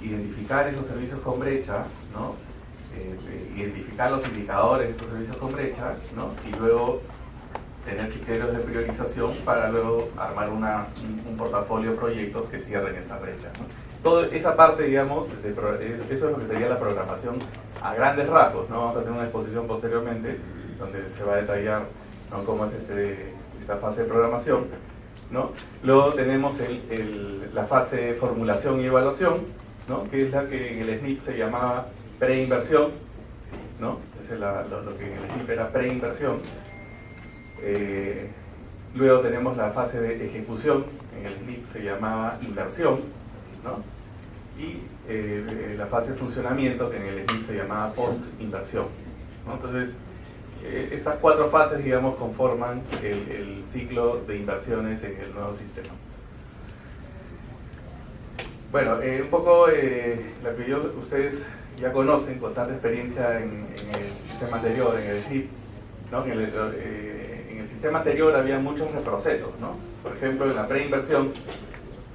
identificar esos servicios con brecha, ¿no? Identificar los indicadores de estos servicios con brecha, ¿no? Y luego tener criterios de priorización para luego armar un portafolio de proyectos que cierren esta brecha, ¿no? Toda esa parte, digamos, eso es lo que sería la programación a grandes rasgos, ¿no? Vamos a tener una exposición posteriormente donde se va a detallar, ¿no?, cómo es esta fase de programación, ¿no? Luego tenemos la fase de formulación y evaluación, ¿no?, que es la que en el SNIP se llamaba preinversión, ¿no? Es lo que en el SNIP era preinversión. Luego tenemos la fase de ejecución, en el SNIP se llamaba inversión, ¿no? Y la fase de funcionamiento, que en el SNIP se llamaba post-inversión, ¿no? Entonces, estas 4 fases, digamos, conforman el ciclo de inversiones en el nuevo sistema. Bueno, un poco lo que ustedes ya conocen con tanta experiencia en el sistema anterior, en el SNIP, ¿no? En el sistema anterior había muchos reprocesos, ¿no? Por ejemplo, en la preinversión,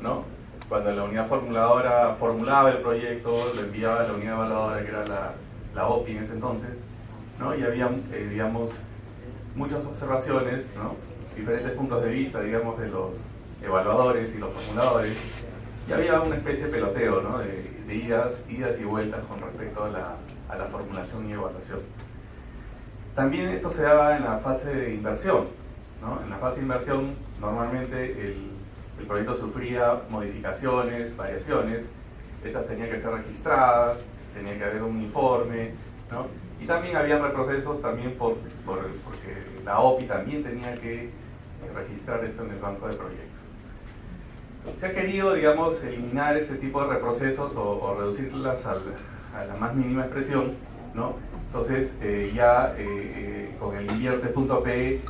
¿no?, cuando la unidad formuladora formulaba el proyecto, lo enviaba a la unidad evaluadora, que era la OPI en ese entonces, ¿no? Y había, digamos, muchas observaciones, ¿no?, diferentes puntos de vista, digamos, de los evaluadores y los formuladores, y había una especie de peloteo, ¿no?, de idas y vueltas con respecto a la formulación y evaluación. También esto se daba en la fase de inversión, ¿no? En la fase de inversión, normalmente el proyecto sufría modificaciones, variaciones, esas tenían que ser registradas, tenía que haber un informe, ¿no? Y también había reprocesos también porque la OPI también tenía que registrar esto en el banco de proyectos. Se ha querido, digamos, eliminar este tipo de reprocesos o reducirlas a la más mínima expresión, ¿no? Entonces con el invierte.pe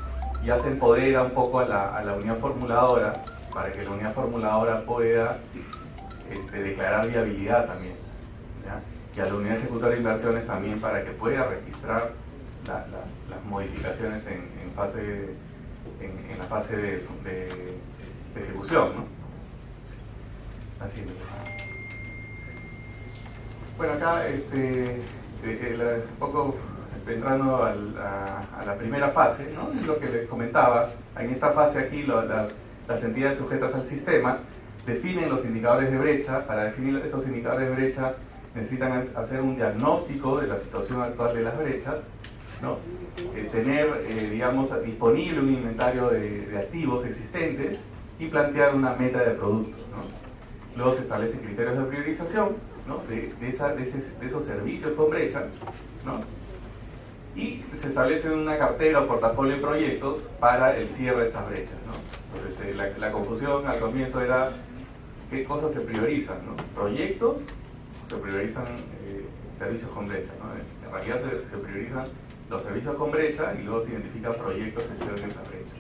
ya se empodera un poco a la unidad formuladora para que la unidad formuladora pueda declarar viabilidad también, ¿ya? Y a la unidad ejecutora de inversiones también para que pueda registrar las modificaciones en la fase de ejecución, ¿no? Así es. Bueno, acá un poco entrando a la primera fase, ¿no?, es lo que les comentaba. En esta fase aquí las entidades sujetas al sistema definen los indicadores de brecha. Para definir estos indicadores de brecha necesitan hacer un diagnóstico de la situación actual de las brechas, ¿no? Tener, digamos, disponible un inventario de activos existentes y plantear una meta de productos, ¿no? Luego se establecen criterios de priorización, ¿no?, de esos servicios con brecha, ¿no? Y se establece una cartera o portafolio de proyectos para el cierre de estas brechas, ¿no? Entonces, la confusión al comienzo era qué cosas se priorizan, ¿no? ¿Proyectos? Se priorizan servicios con brecha, ¿no? En realidad se priorizan los servicios con brecha y luego se identifican proyectos que cierren esa brecha.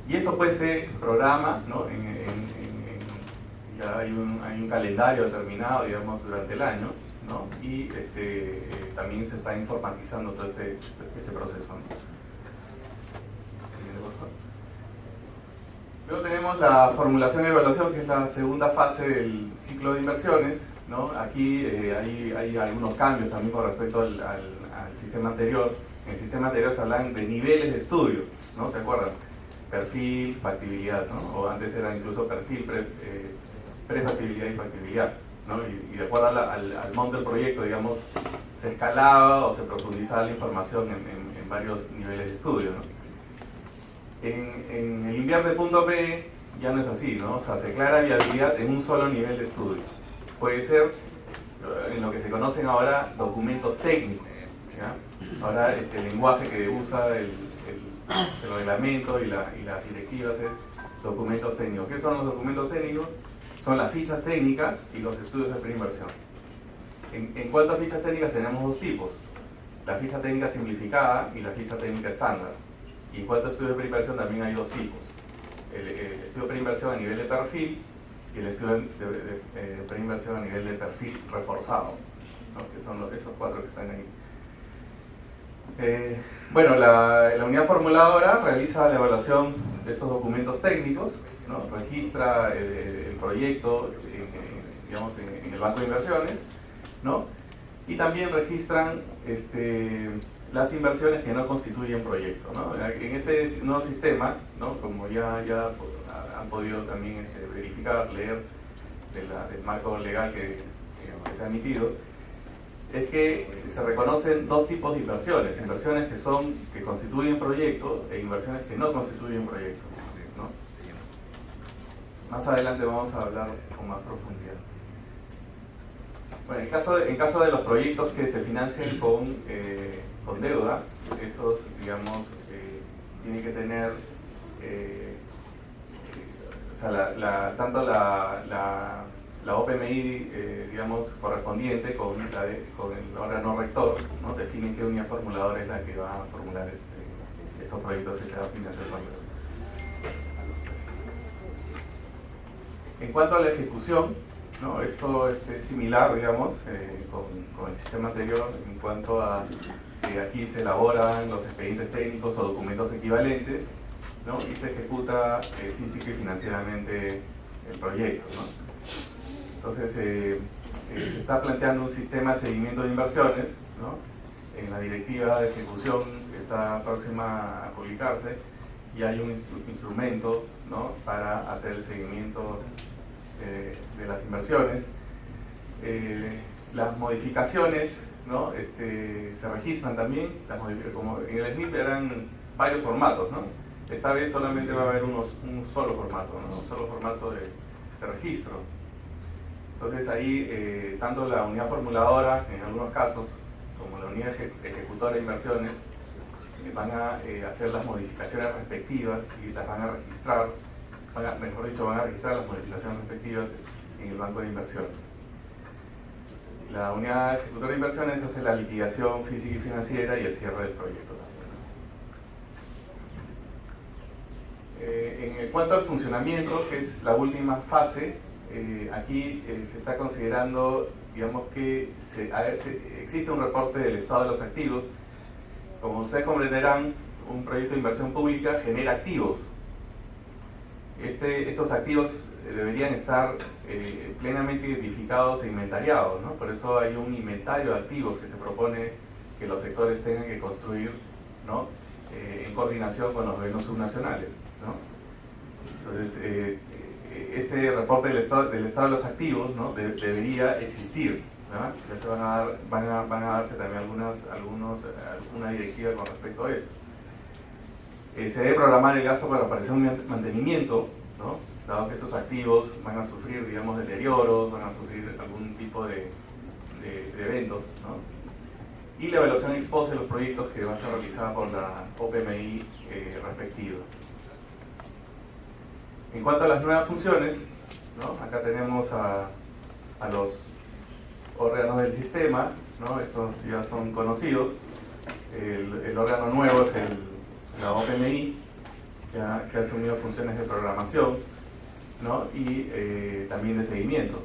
Y esto pues se programa, ¿no? Ya hay un calendario determinado, digamos, durante el año, ¿no? Y también se está informatizando todo este proceso, ¿no? Siguiente, por favor. Luego tenemos la formulación y evaluación, que es la segunda fase del ciclo de inversiones, ¿no? Aquí hay algunos cambios también con respecto al sistema anterior. En el sistema anterior se hablan de niveles de estudio, ¿no? ¿Se acuerdan? Perfil, factibilidad, ¿no? O antes era incluso perfil, prefactibilidad y factibilidad, ¿no? Y de acuerdo al monto del proyecto, digamos, se escalaba o se profundizaba la información en varios niveles de estudio, ¿no? En el invierte.pe ya no es así, ¿no? O sea, se declara viabilidad en un solo nivel de estudio. Puede ser en lo que se conocen ahora documentos técnicos, ¿ya? Ahora el lenguaje que usa el reglamento y las directivas es documentos técnicos. ¿Qué son los documentos técnicos? Son las fichas técnicas y los estudios de preinversión. En cuanto a fichas técnicas tenemos dos tipos: la ficha técnica simplificada y la ficha técnica estándar. Y en cuanto a estudios de preinversión también hay dos tipos: el estudio de preinversión a nivel de perfil y el estudio de preinversión a nivel de perfil reforzado, ¿no? Que son esos 4 que están ahí. Bueno, la unidad formuladora realiza la evaluación de estos documentos técnicos, ¿no? Registra el proyecto digamos, en el banco de inversiones, ¿no? Y también registran las inversiones que no constituyen proyecto, ¿no? En este nuevo sistema, ¿no? Como ya han podido también verificar, leer del marco legal que se ha emitido, es que se reconocen dos tipos de inversiones: inversiones que constituyen proyecto e inversiones que no constituyen proyecto, ¿no? Más adelante vamos a hablar con más profundidad. Bueno, en caso de los proyectos que se financien con deuda, estos, digamos, tienen que tener o sea, tanto la OPMI, digamos, correspondiente con el órgano rector, ¿no? Definen qué unidad formuladora es la que va a formular estos proyectos que se va a financiar con deuda. En cuanto a la ejecución, ¿no? Esto es similar, digamos, con el sistema anterior, en cuanto a que aquí se elaboran los expedientes técnicos o documentos equivalentes, ¿no? Y se ejecuta física y financieramente el proyecto, ¿no? Entonces, se está planteando un sistema de seguimiento de inversiones, ¿no? En la directiva de ejecución que está próxima a publicarse, y hay un instrumento, ¿no? Para hacer el seguimiento de las inversiones. Las modificaciones, ¿no? Se registran también, como en el SNIP eran varios formatos, ¿no? Esta vez solamente va a haber un solo formato, ¿no? Un solo formato de registro. Entonces ahí, tanto la unidad formuladora, en algunos casos, como la unidad ejecutora de inversiones, van a hacer las modificaciones respectivas y las van a registrar, mejor dicho, van a registrar las modificaciones respectivas en el banco de inversiones. La unidad ejecutora de inversiones hace la liquidación física y financiera y el cierre del proyecto también. En cuanto al funcionamiento, que es la última fase, aquí se está considerando, digamos, que existe un reporte del estado de los activos. Como ustedes comprenderán, un proyecto de inversión pública genera activos. Estos activos deberían estar plenamente identificados e inventariados, ¿no? Por eso hay un inventario de activos que se propone que los sectores tengan que construir, ¿no? En coordinación con los gobiernos subnacionales, ¿no? Entonces, este reporte del estado de los activos, ¿no? Debería existir, ¿no? Ya se van a darse también alguna directiva con respecto a esto. Se debe programar el gasto para operación y mantenimiento, ¿no? Dado que estos activos van a sufrir, digamos, deterioros, van a sufrir algún tipo de eventos, ¿no? Y la evaluación ex post de los proyectos que va a ser realizada por la OPMI respectiva. En cuanto a las nuevas funciones, ¿no? Acá tenemos a los órganos del sistema, ¿no? Estos ya son conocidos. El órgano nuevo es la OPMI, que ha asumido funciones de programación, ¿no? Y también de seguimiento.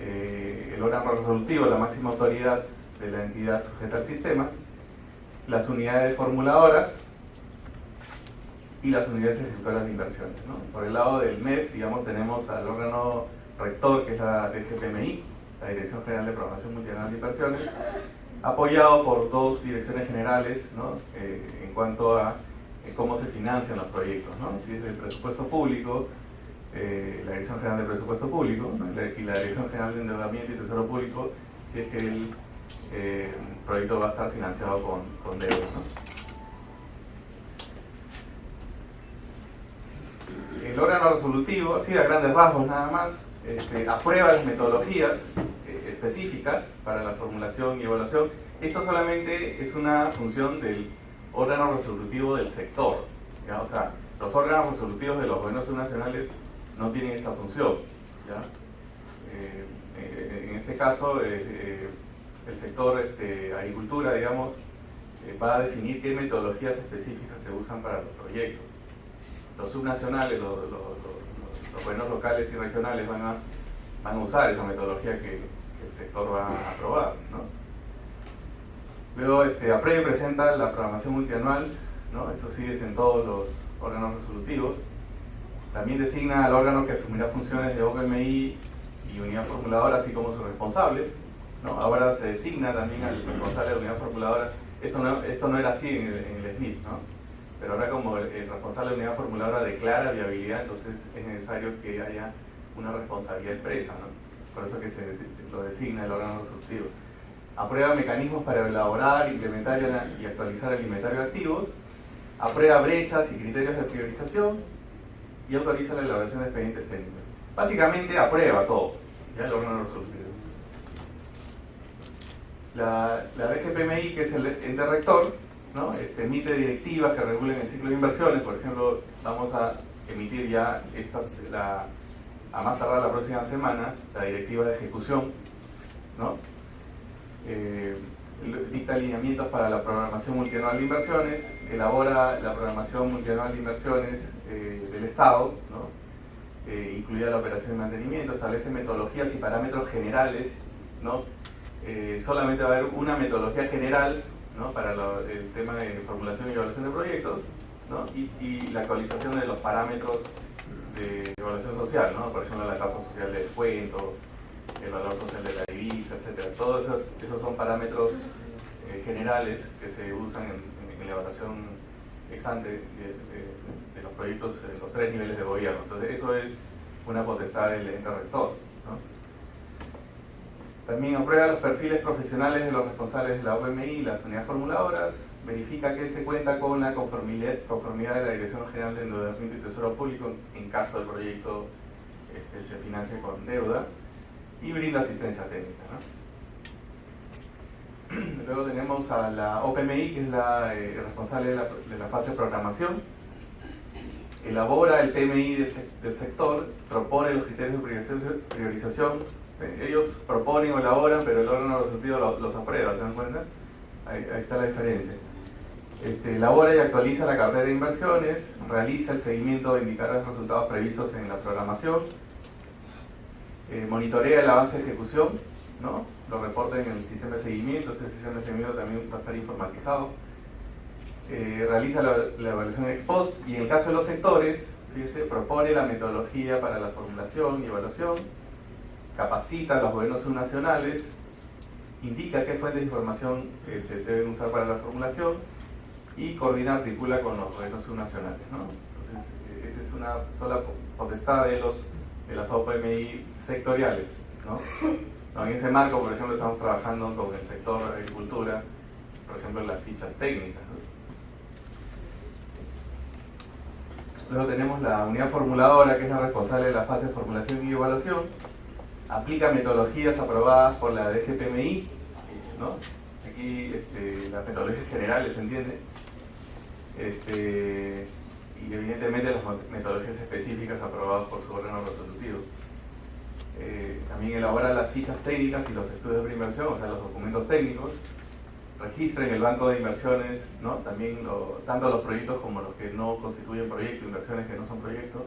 El órgano resolutivo, la máxima autoridad de la entidad sujeta al sistema, las unidades formuladoras y las unidades ejecutoras de inversiones, ¿no? Por el lado del MEF, digamos, tenemos al órgano rector, que es la DGPMI, la Dirección General de Programación Multinacional de Inversiones, apoyado por dos direcciones generales, ¿no? En cuanto a cómo se financian los proyectos, ¿no? Si es el presupuesto público, la Dirección General de Presupuesto Público, ¿no? Y la Dirección General de Endeudamiento y Tesoro Público, si es que el proyecto va a estar financiado con deuda, ¿no? El órgano resolutivo, así a grandes rasgos nada más, aprueba las metodologías específicas para la formulación y evaluación. Esto solamente es una función del órgano resolutivo del sector, ¿ya? O sea, los órganos resolutivos de los gobiernos subnacionales no tienen esta función, ¿ya? En este caso, el sector agricultura, digamos, va a definir qué metodologías específicas se usan para los proyectos. Los subnacionales, los gobiernos locales y regionales van a usar esa metodología que el sector va a aprobar, ¿no? Luego aprueba y presenta la programación multianual, ¿no? Eso sí es en todos los órganos resolutivos. También designa al órgano que asumirá funciones de OPMI y unidad formuladora, así como sus responsables, ¿no? Ahora se designa también al responsable de la unidad formuladora. Esto no era así en el SNIP, ¿no? Pero ahora, como el responsable de la unidad formuladora declara viabilidad, entonces es necesario que haya una responsabilidad expresa, ¿no? Por eso que se lo designa el órgano consultivo. Aprueba mecanismos para elaborar, implementar y actualizar el inventario de activos. Aprueba brechas y criterios de priorización y autoriza la elaboración de expedientes técnicos. Básicamente aprueba todo, ya el órgano consultivo. La DGPMI, que es el ente rector, ¿no? Emite directivas que regulen el ciclo de inversiones. Por ejemplo, vamos a emitir ya a más tardar la próxima semana la directiva de ejecución, ¿no? Dicta alineamientos para la programación multianual de inversiones, elabora la programación multianual de inversiones del Estado, ¿no? Incluida la operación de mantenimiento, establece metodologías y parámetros generales, ¿no? Solamente va a haber una metodología general, ¿no? Para el tema de formulación y evaluación de proyectos, ¿no? Y la actualización de los parámetros de evaluación social, ¿no? Por ejemplo, la tasa social de descuento, el valor social de la divisa, etc. Todos esos son parámetros generales que se usan en la evaluación ex ante de los proyectos en los 3 niveles de gobierno. Entonces, eso es una potestad del ente rector, ¿no? También aprueba los perfiles profesionales de los responsables de la OPMI y las unidades formuladoras, verifica que se cuenta con la conformidad de la Dirección General de Endeudamiento y Tesoro Público en caso el proyecto se financie con deuda, y brinda asistencia técnica, ¿no? Luego tenemos a la OPMI, que es la responsable de la fase de programación. Elabora el PMI del sector, propone los criterios de priorización. Ellos proponen o elaboran, pero el órgano consultivo los aprueba, ¿se dan cuenta? Ahí está la diferencia. Elabora y actualiza la cartera de inversiones, realiza el seguimiento de indicadores de resultados previstos en la programación, monitorea el avance de ejecución, ¿no? Lo reporta en el sistema de seguimiento. Este sistema de seguimiento también va a estar informatizado. Realiza la evaluación ex post, y en el caso de los sectores, fíjese, propone la metodología para la formulación y evaluación, capacita a los gobiernos subnacionales, indica qué fuentes de información se deben usar para la formulación y coordina, articula con los gobiernos subnacionales, ¿no? Entonces, esa es una sola potestad de las OPMI sectoriales, ¿no? En ese marco, por ejemplo, estamos trabajando con el sector agricultura, por ejemplo, en las fichas técnicas, ¿no? Luego tenemos la unidad formuladora, que es la responsable de la fase de formulación y evaluación. Aplica metodologías aprobadas por la DGPMI, ¿no? Aquí las metodologías generales, ¿se entiende? Y evidentemente las metodologías específicas aprobadas por su órgano consultivo. También elabora las fichas técnicas y los estudios de preinversión, o sea, los documentos técnicos. Registra en el banco de inversiones, ¿no? También tanto los proyectos como los que no constituyen proyecto, inversiones que no son proyectos.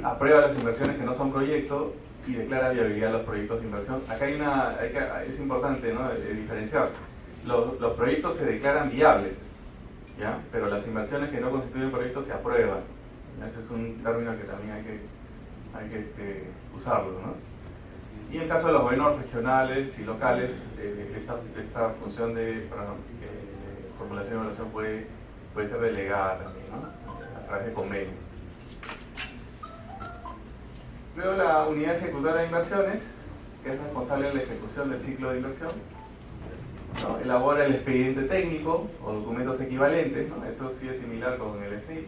Aprueba las inversiones que no son proyectos y declara viabilidad de los proyectos de inversión. Acá es importante, ¿no? diferenciar. Los proyectos se declaran viables, ¿ya? Pero las inversiones que no constituyen proyectos se aprueban. Ese es un término que también hay que usarlo, ¿no? Y en el caso de los gobiernos regionales y locales, esta función de formulación y evaluación puede ser delegada también, ¿no? A través de convenios. Luego la unidad ejecutora de inversiones, que es responsable de la ejecución del ciclo de inversión, ¿no? Elabora el expediente técnico o documentos equivalentes, ¿no? Eso sí es similar con el SNIP.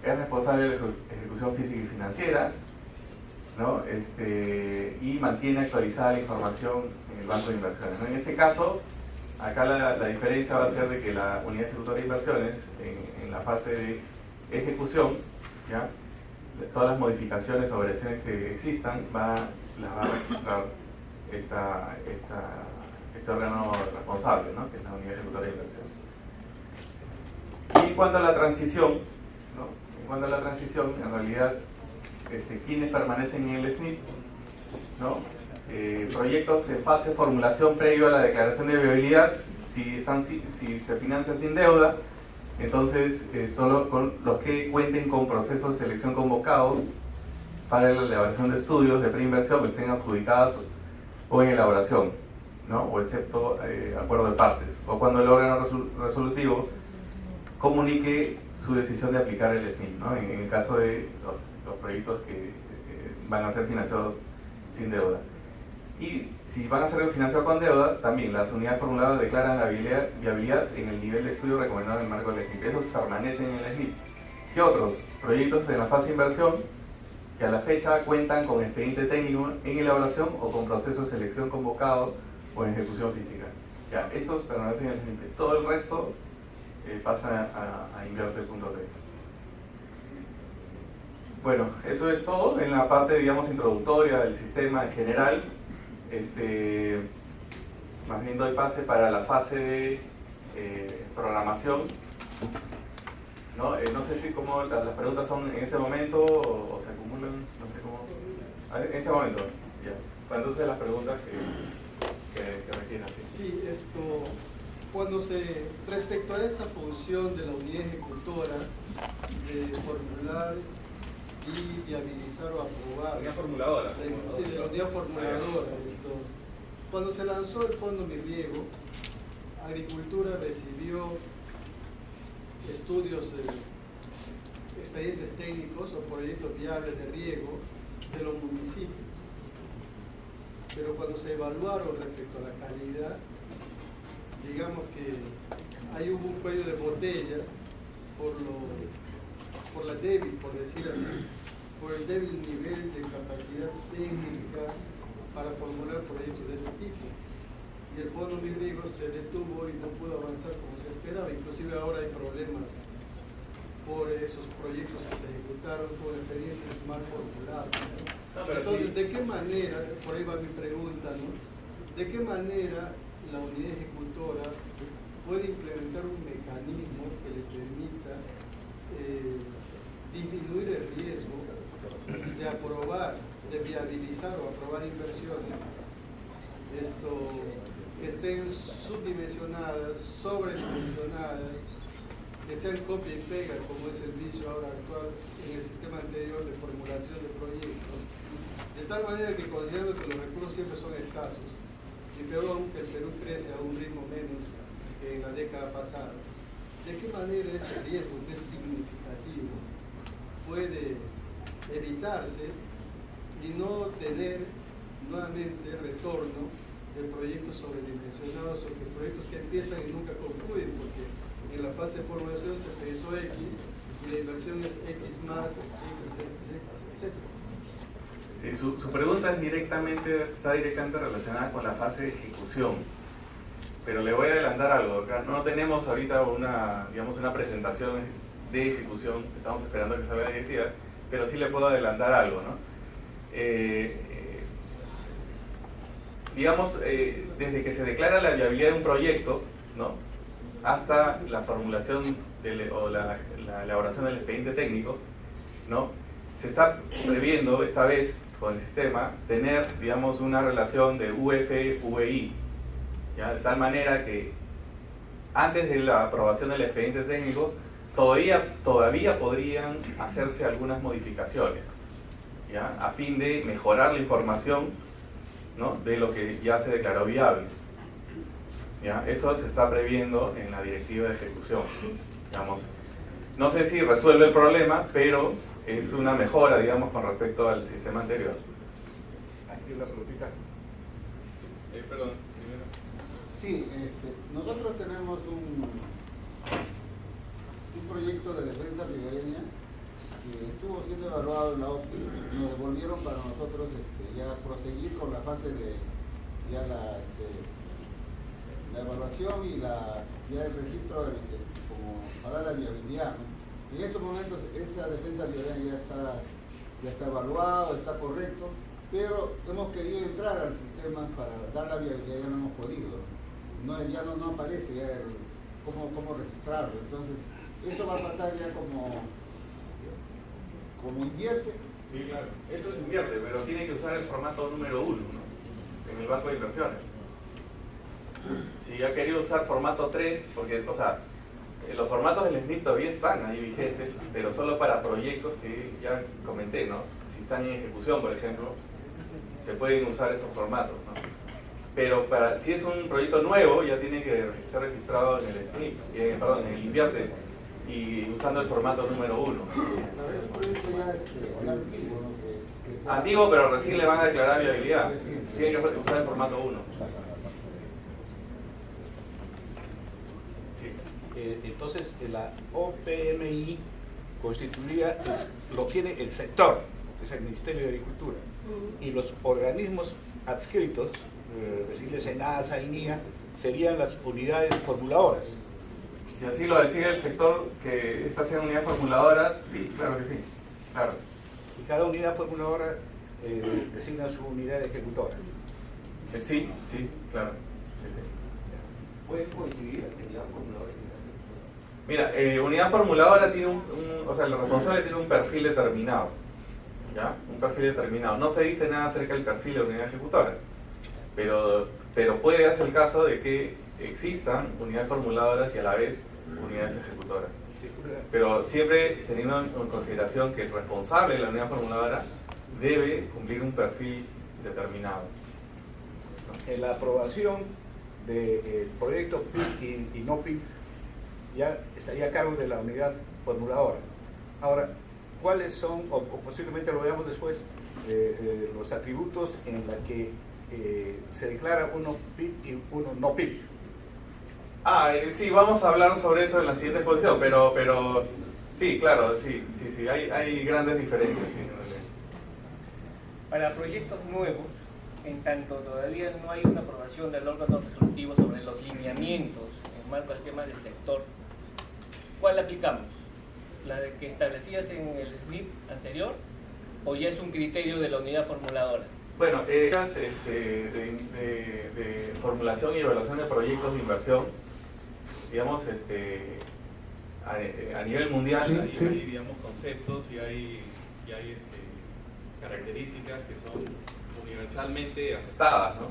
Es responsable de la ejecución física y financiera, ¿no? Y mantiene actualizada la información en el banco de inversiones, ¿no? En este caso, acá la diferencia va a ser de que la unidad ejecutora de inversiones, en la fase de ejecución, ¿ya? Todas las modificaciones o variaciones que existan las va a registrar este órgano responsable, ¿no? Que es la unidad ejecutora de inversiones. Y en cuanto a la transición, ¿no? En realidad, quienes permanecen en el SNIP, ¿no? Proyectos en fase de formulación previo a la declaración de viabilidad, si se financian sin deuda, entonces solo con los que cuenten con procesos de selección convocados, para la elaboración de estudios de preinversión que estén adjudicadas o en elaboración, ¿no? O excepto acuerdo de partes, o cuando el órgano resolutivo comunique su decisión de aplicar el SNIP, ¿no? En el caso de los proyectos que van a ser financiados sin deuda. Y si van a ser financiados con deuda, también las unidades formuladas declaran la viabilidad en el nivel de estudio recomendado en el marco del SNIP. Esos permanecen en el SNIP. ¿Qué otros? Proyectos en la fase de inversión que a la fecha cuentan con expediente técnico en elaboración o con proceso de selección convocado o en ejecución física. Ya, estos permanecen en el SNIP. Todo el resto pasa a Invierte.p. Bueno, eso es todo en la parte, digamos, introductoria del sistema en general. Más bien doy pase para la fase de programación. No sé si cómo las preguntas son en ese momento o se acumulan, no sé cómo. En ese momento, ya. Pues entonces las preguntas que requieran, sí. Sí, respecto a esta función de la unidad ejecutora de formular y viabilizar o aprobar. Unidad formuladora. Sí, de la unidad formuladora. Cuando se lanzó el Fondo Mi Riego, Agricultura recibió estudios, expedientes técnicos o proyectos viables de riego de los municipios. Pero cuando se evaluaron respecto a la calidad, digamos que ahí hubo un cuello de botella por la débil, por decir así, por el débil nivel de capacidad técnica para formular proyectos de ese tipo. Y el Fondo Mi Riego se detuvo y no pudo avanzar como se esperaba. Inclusive ahora hay problemas por esos proyectos que se ejecutaron con expedientes mal formulados. Entonces, ¿de qué manera, por ahí va mi pregunta, ¿no? ¿De qué manera la unidad ejecutora puede implementar un mecanismo que le permita disminuir el riesgo de aprobar, de viabilizar o aprobar inversiones que estén subdimensionadas, sobredimensionadas, que sean copia y pega, como es el vicio ahora actual en el sistema anterior de formulación de proyectos, de tal manera que considerando que los recursos siempre son escasos, y peor aún que el Perú crece a un ritmo menos que en la década pasada, ¿de qué manera ese riesgo, que es significativo, puede evitarse y no tener nuevamente retorno de proyectos sobredimensionados o de proyectos que empiezan y nunca concluyen, porque en la fase de formulación se pensó X y la inversión es X más, X, etc. Sí, su pregunta está directamente relacionada con la fase de ejecución, pero le voy a adelantar algo. Acá no tenemos ahorita una presentación de ejecución, estamos esperando que salga la directiva, pero sí le puedo adelantar algo, ¿no? Desde que se declara la viabilidad de un proyecto, ¿no?, hasta la formulación o la elaboración del expediente técnico, ¿no?, se está previendo esta vez con el sistema tener, digamos, una relación de UF-VI, ¿ya? De tal manera que antes de la aprobación del expediente técnico todavía podrían hacerse algunas modificaciones, ¿ya?, a fin de mejorar la información, ¿no?, de lo que ya se declaró viable. ¿Ya? Eso se está previendo en la directiva de ejecución. Digamos, no sé si resuelve el problema, pero es una mejora, digamos, con respecto al sistema anterior. Aquí la preguntita. Perdón, Sí, nosotros tenemos un proyecto de defensa ribereña que estuvo siendo evaluado en la OPI. Nos devolvieron para nosotros ya proseguir con la fase de ya la evaluación y ya el registro como para la viabilidad, ¿no? En estos momentos esa defensa ribereña ya está evaluado, está correcto, pero hemos querido entrar al sistema para dar la viabilidad, ya no hemos podido, ya no aparece ya cómo registrarlo. Entonces eso va a pasar ya como Invierte. Sí, claro, eso es Invierte, pero tiene que usar el formato número 1, ¿no?, en el banco de inversiones. Si ha querido usar formato 3, porque, o sea, los formatos del SNIP todavía están ahí vigentes, pero solo para proyectos que ya comenté, ¿no? Si están en ejecución, por ejemplo, se pueden usar esos formatos, ¿no? Pero si es un proyecto nuevo, ya tiene que ser registrado en el SNIP, perdón, en el Invierte, y usando el formato número 1. Antiguo, pero recién le van a declarar viabilidad. Tienen que usar el formato 1. Entonces, la OPMI constituiría, lo tiene el sector, que es el Ministerio de Agricultura, y los organismos adscritos, decirle SENASA, INIA, serían las unidades formuladoras. Si así lo decide el sector, que estas sean unidades formuladoras, sí, claro que sí, claro. Y cada unidad formuladora designa su unidad ejecutora. Sí, claro. Sí. ¿Pueden coincidir unidad formuladora? Mira, unidad formuladora tiene o sea, el responsable tiene un perfil determinado, ¿ya? Un perfil determinado. No se dice nada acerca del perfil de la unidad ejecutora, pero puede darse el caso de que existan unidades formuladoras y a la vez unidades ejecutoras. Pero siempre teniendo en consideración que el responsable de la unidad formuladora debe cumplir un perfil determinado, ¿no? En la aprobación del proyecto PIB y no PIB, ya estaría a cargo de la unidad formuladora. Ahora, ¿cuáles son, o posiblemente lo veamos después, los atributos en la que se declara uno PIB y uno no PIB? Sí, vamos a hablar sobre eso en la siguiente exposición, pero sí, claro, sí, hay grandes diferencias. Sí. Para proyectos nuevos, en tanto todavía no hay una aprobación del órgano resolutivo sobre los lineamientos en marco al esquema del sector, ¿cuál aplicamos? ¿La de que establecías en el SNIP anterior o ya es un criterio de la unidad formuladora? Bueno, de formulación y evaluación de proyectos de inversión, digamos, a nivel mundial hay digamos, conceptos y hay características que son universalmente aceptadas, ¿no?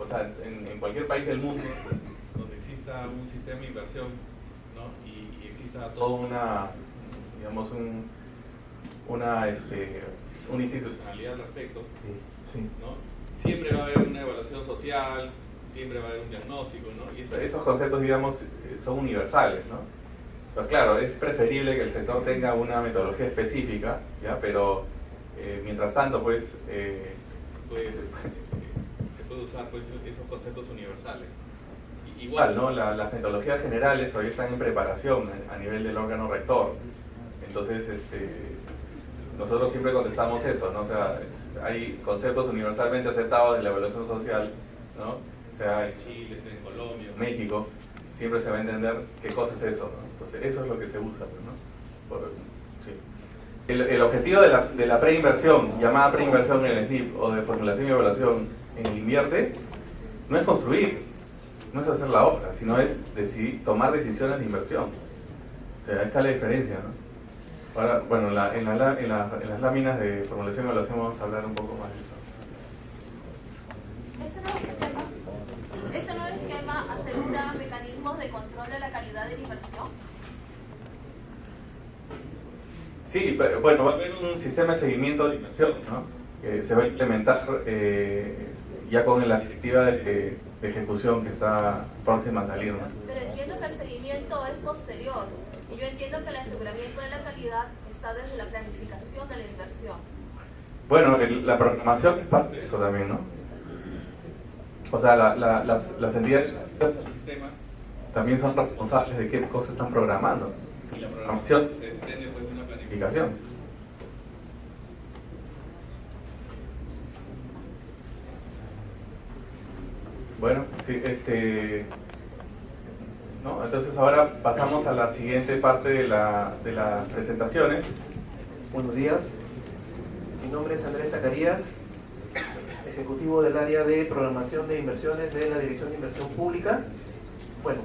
O sea, en cualquier país del mundo donde exista un sistema de inversión, ¿no? y exista toda una, digamos, una institucionalidad al respecto, ¿no? Siempre va a haber una evaluación social, siempre va a haber un diagnóstico, ¿no? Y esos conceptos, digamos, son universales, ¿no? Pero claro, es preferible que el sector tenga una metodología específica, ¿ya? Pero mientras tanto, pues, se puede usar pues, esos conceptos universales. Igual, ¿no? Las metodologías generales todavía están en preparación a nivel del órgano rector. Entonces, nosotros siempre contestamos eso, ¿no? O sea, hay conceptos universalmente aceptados de la evaluación social, ¿no? Sea en Chile, sea en Colombia, en México, siempre se va a entender qué cosa es eso, ¿no? Entonces, eso es lo que se usa, ¿no? Sí. El objetivo de la preinversión, llamada preinversión en el SNIP, o de formulación y evaluación en el Invierte, no es construir, no es hacer la obra, sino es tomar decisiones de inversión. O sea, ahí está la diferencia, ¿no? Ahora, bueno, en las láminas de formulación y evaluación vamos a hablar un poco más de eso. ¿Este nuevo esquema asegura mecanismos de control de la calidad de la inversión? Sí, pero, bueno, va a haber un sistema de seguimiento de inversión, ¿no? Que se va a implementar ya con la directiva de ejecución que está próxima a salir, ¿no? Pero entiendo que el seguimiento es posterior. Y yo entiendo que el aseguramiento de la calidad está desde la planificación de la inversión. Bueno, la programación es parte de eso también, ¿no? O sea, las entidades del sistema también son responsables de qué cosas están programando. Y la programación se desprende pues, de una planificación. Bueno, sí, ¿no? Entonces ahora pasamos a la siguiente parte de las presentaciones. Buenos días, mi nombre es Andrés Zacarías, ejecutivo del área de programación de inversiones de la Dirección de Inversión Pública. Bueno,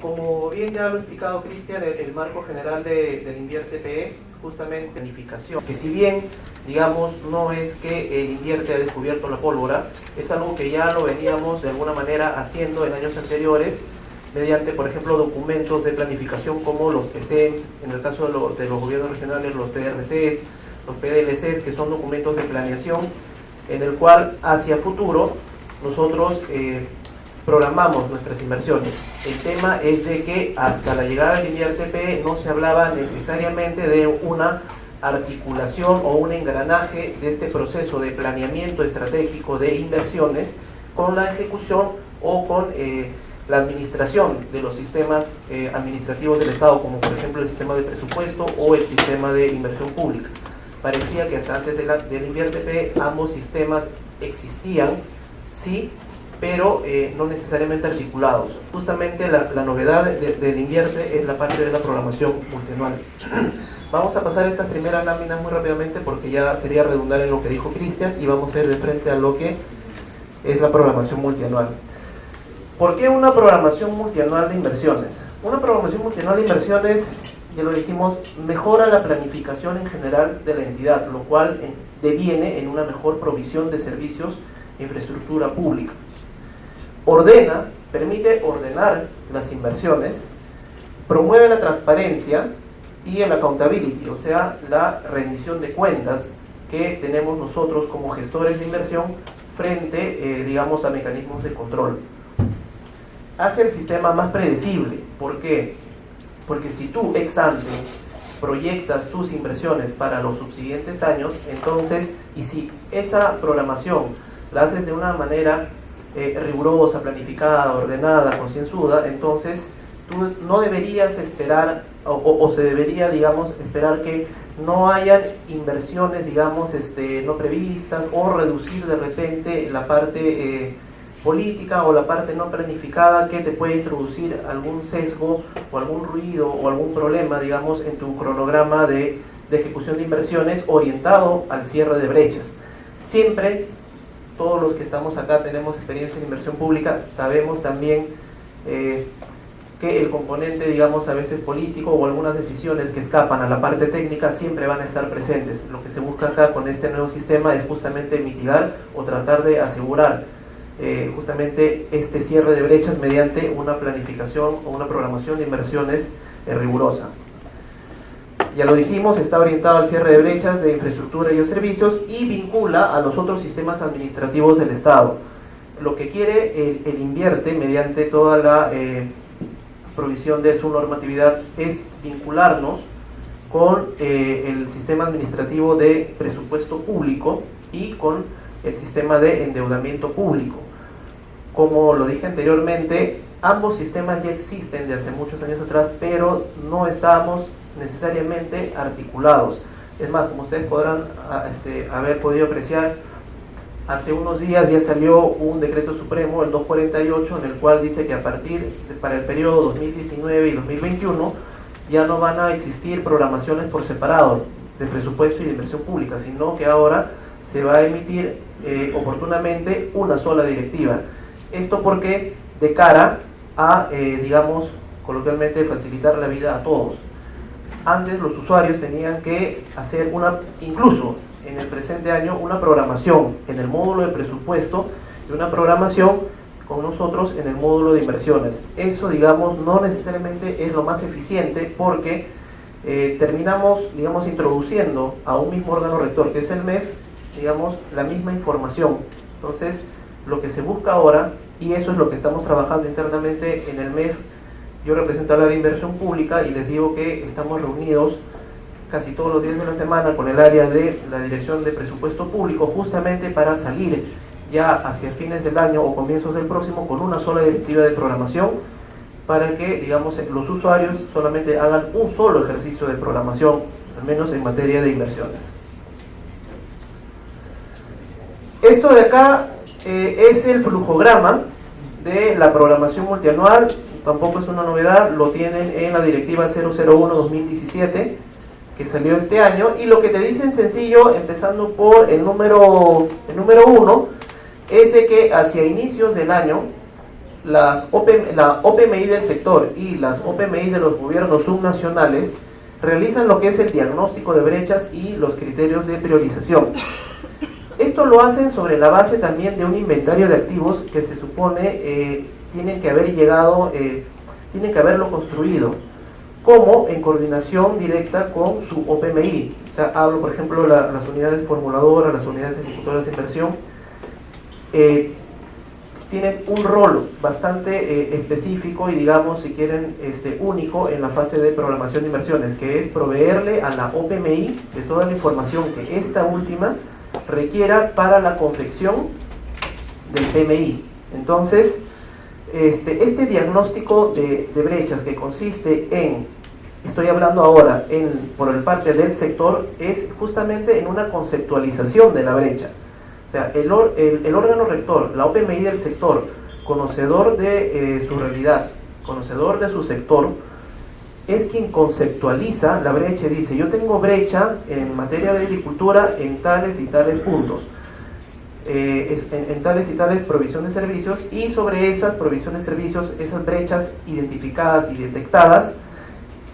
como bien ya lo ha explicado Cristian, el marco general del Invierte PE, justamente planificación, que si bien, digamos, no es que el Invierte ha descubierto la pólvora, es algo que ya lo veníamos de alguna manera haciendo en años anteriores, mediante, por ejemplo, documentos de planificación como los PCEMS, en el caso de los gobiernos regionales, los PRCs, los PDLCs, que son documentos de planeación, en el cual hacia futuro nosotros programamos nuestras inversiones. El tema es de que hasta la llegada del INVIERTP no se hablaba necesariamente de una articulación o un engranaje de este proceso de planeamiento estratégico de inversiones con la ejecución o con la administración de los sistemas administrativos del Estado, como por ejemplo el sistema de presupuesto o el sistema de inversión pública. Parecía que hasta antes del INVIERTP ambos sistemas existían, sí, pero no necesariamente articulados. Justamente la novedad del INVIERTE es la parte de la programación multianual. Vamos a pasar estas primeras láminas muy rápidamente porque ya sería redundar en lo que dijo Cristian y vamos a ir de frente a lo que es la programación multianual. ¿Por qué una programación multianual de inversiones? Una programación multianual de inversiones, ya lo dijimos, mejora la planificación en general de la entidad, lo cual deviene en una mejor provisión de servicios e infraestructura pública. Permite ordenar las inversiones, promueve la transparencia y el accountability, o sea, la rendición de cuentas que tenemos nosotros como gestores de inversión frente, digamos, a mecanismos de control. Hace el sistema más predecible. ¿Por qué? Porque si tú ex ante proyectas tus inversiones para los subsiguientes años, entonces, y si esa programación la haces de una manera rigurosa, planificada, ordenada, concienzuda, entonces tú no deberías esperar o se debería, digamos, esperar que no hayan inversiones, digamos, no previstas o reducir de repente la parte política o la parte no planificada que te puede introducir algún sesgo o algún ruido o algún problema, digamos, en tu cronograma de ejecución de inversiones orientado al cierre de brechas. Siempre, todos los que estamos acá tenemos experiencia en inversión pública, sabemos también que el componente, digamos, a veces político o algunas decisiones que escapan a la parte técnica siempre van a estar presentes. Lo que se busca acá con este nuevo sistema es justamente mitigar o tratar de asegurar justamente este cierre de brechas mediante una planificación o una programación de inversiones rigurosa. Ya lo dijimos, está orientado al cierre de brechas de infraestructura y de servicios y vincula a los otros sistemas administrativos del Estado. Lo que quiere el INVIERTE mediante toda la provisión de su normatividad es vincularnos con el sistema administrativo de presupuesto público y con el sistema de endeudamiento público. Como lo dije anteriormente, ambos sistemas ya existen de hace muchos años atrás, pero no estábamos necesariamente articulados. Es más, como ustedes podrán haber podido apreciar, hace unos días ya salió un decreto supremo, el 248, en el cual dice que a partir para el periodo 2019 y 2021 ya no van a existir programaciones por separado de presupuesto y de inversión pública, sino que ahora se va a emitir oportunamente una sola directiva. Esto porque de cara a, digamos, coloquialmente facilitar la vida a todos. Antes los usuarios tenían que hacer incluso en el presente año, una programación en el módulo de presupuesto y una programación con nosotros en el módulo de inversiones. Eso, digamos, no necesariamente es lo más eficiente porque terminamos, digamos, introduciendo a un mismo órgano rector, que es el MEF, digamos, la misma información. Entonces, lo que se busca ahora, y eso es lo que estamos trabajando internamente en el MEF, yo represento al área de inversión pública y les digo que estamos reunidos casi todos los días de la semana con el área de la Dirección de Presupuesto Público, justamente para salir ya hacia fines del año o comienzos del próximo con una sola directiva de programación, para que, digamos, los usuarios solamente hagan un solo ejercicio de programación, al menos en materia de inversiones. Esto de acá es el flujograma de la programación multianual. Tampoco es una novedad, lo tienen en la directiva 001-2017 que salió este año, y lo que te dicen sencillo, empezando por el número 1, es de que hacia inicios del año la OPMI del sector y las OPMI de los gobiernos subnacionales realizan lo que es el diagnóstico de brechas y los criterios de priorización. Esto lo hacen sobre la base también de un inventario de activos que se supone tienen que haber llegado tienen que haberlo construido, como en coordinación directa con su OPMI. O sea, hablo, por ejemplo, las unidades formuladoras, las unidades ejecutoras de inversión, tienen un rol bastante específico y, digamos, si quieren, único en la fase de programación de inversiones, que es proveerle a la OPMI de toda la información que esta última requiera para la confección del PMI. Entonces, este diagnóstico de brechas, que consiste en, estoy hablando ahora por el parte del sector, es justamente en una conceptualización de la brecha. O sea, el órgano rector, la OPMI del sector, conocedor de su realidad, conocedor de su sector, es quien conceptualiza la brecha y dice: yo tengo brecha en materia de agricultura en tales y tales puntos, en tales y tales provisión de servicios, y sobre esas provisiones de servicios, esas brechas identificadas y detectadas,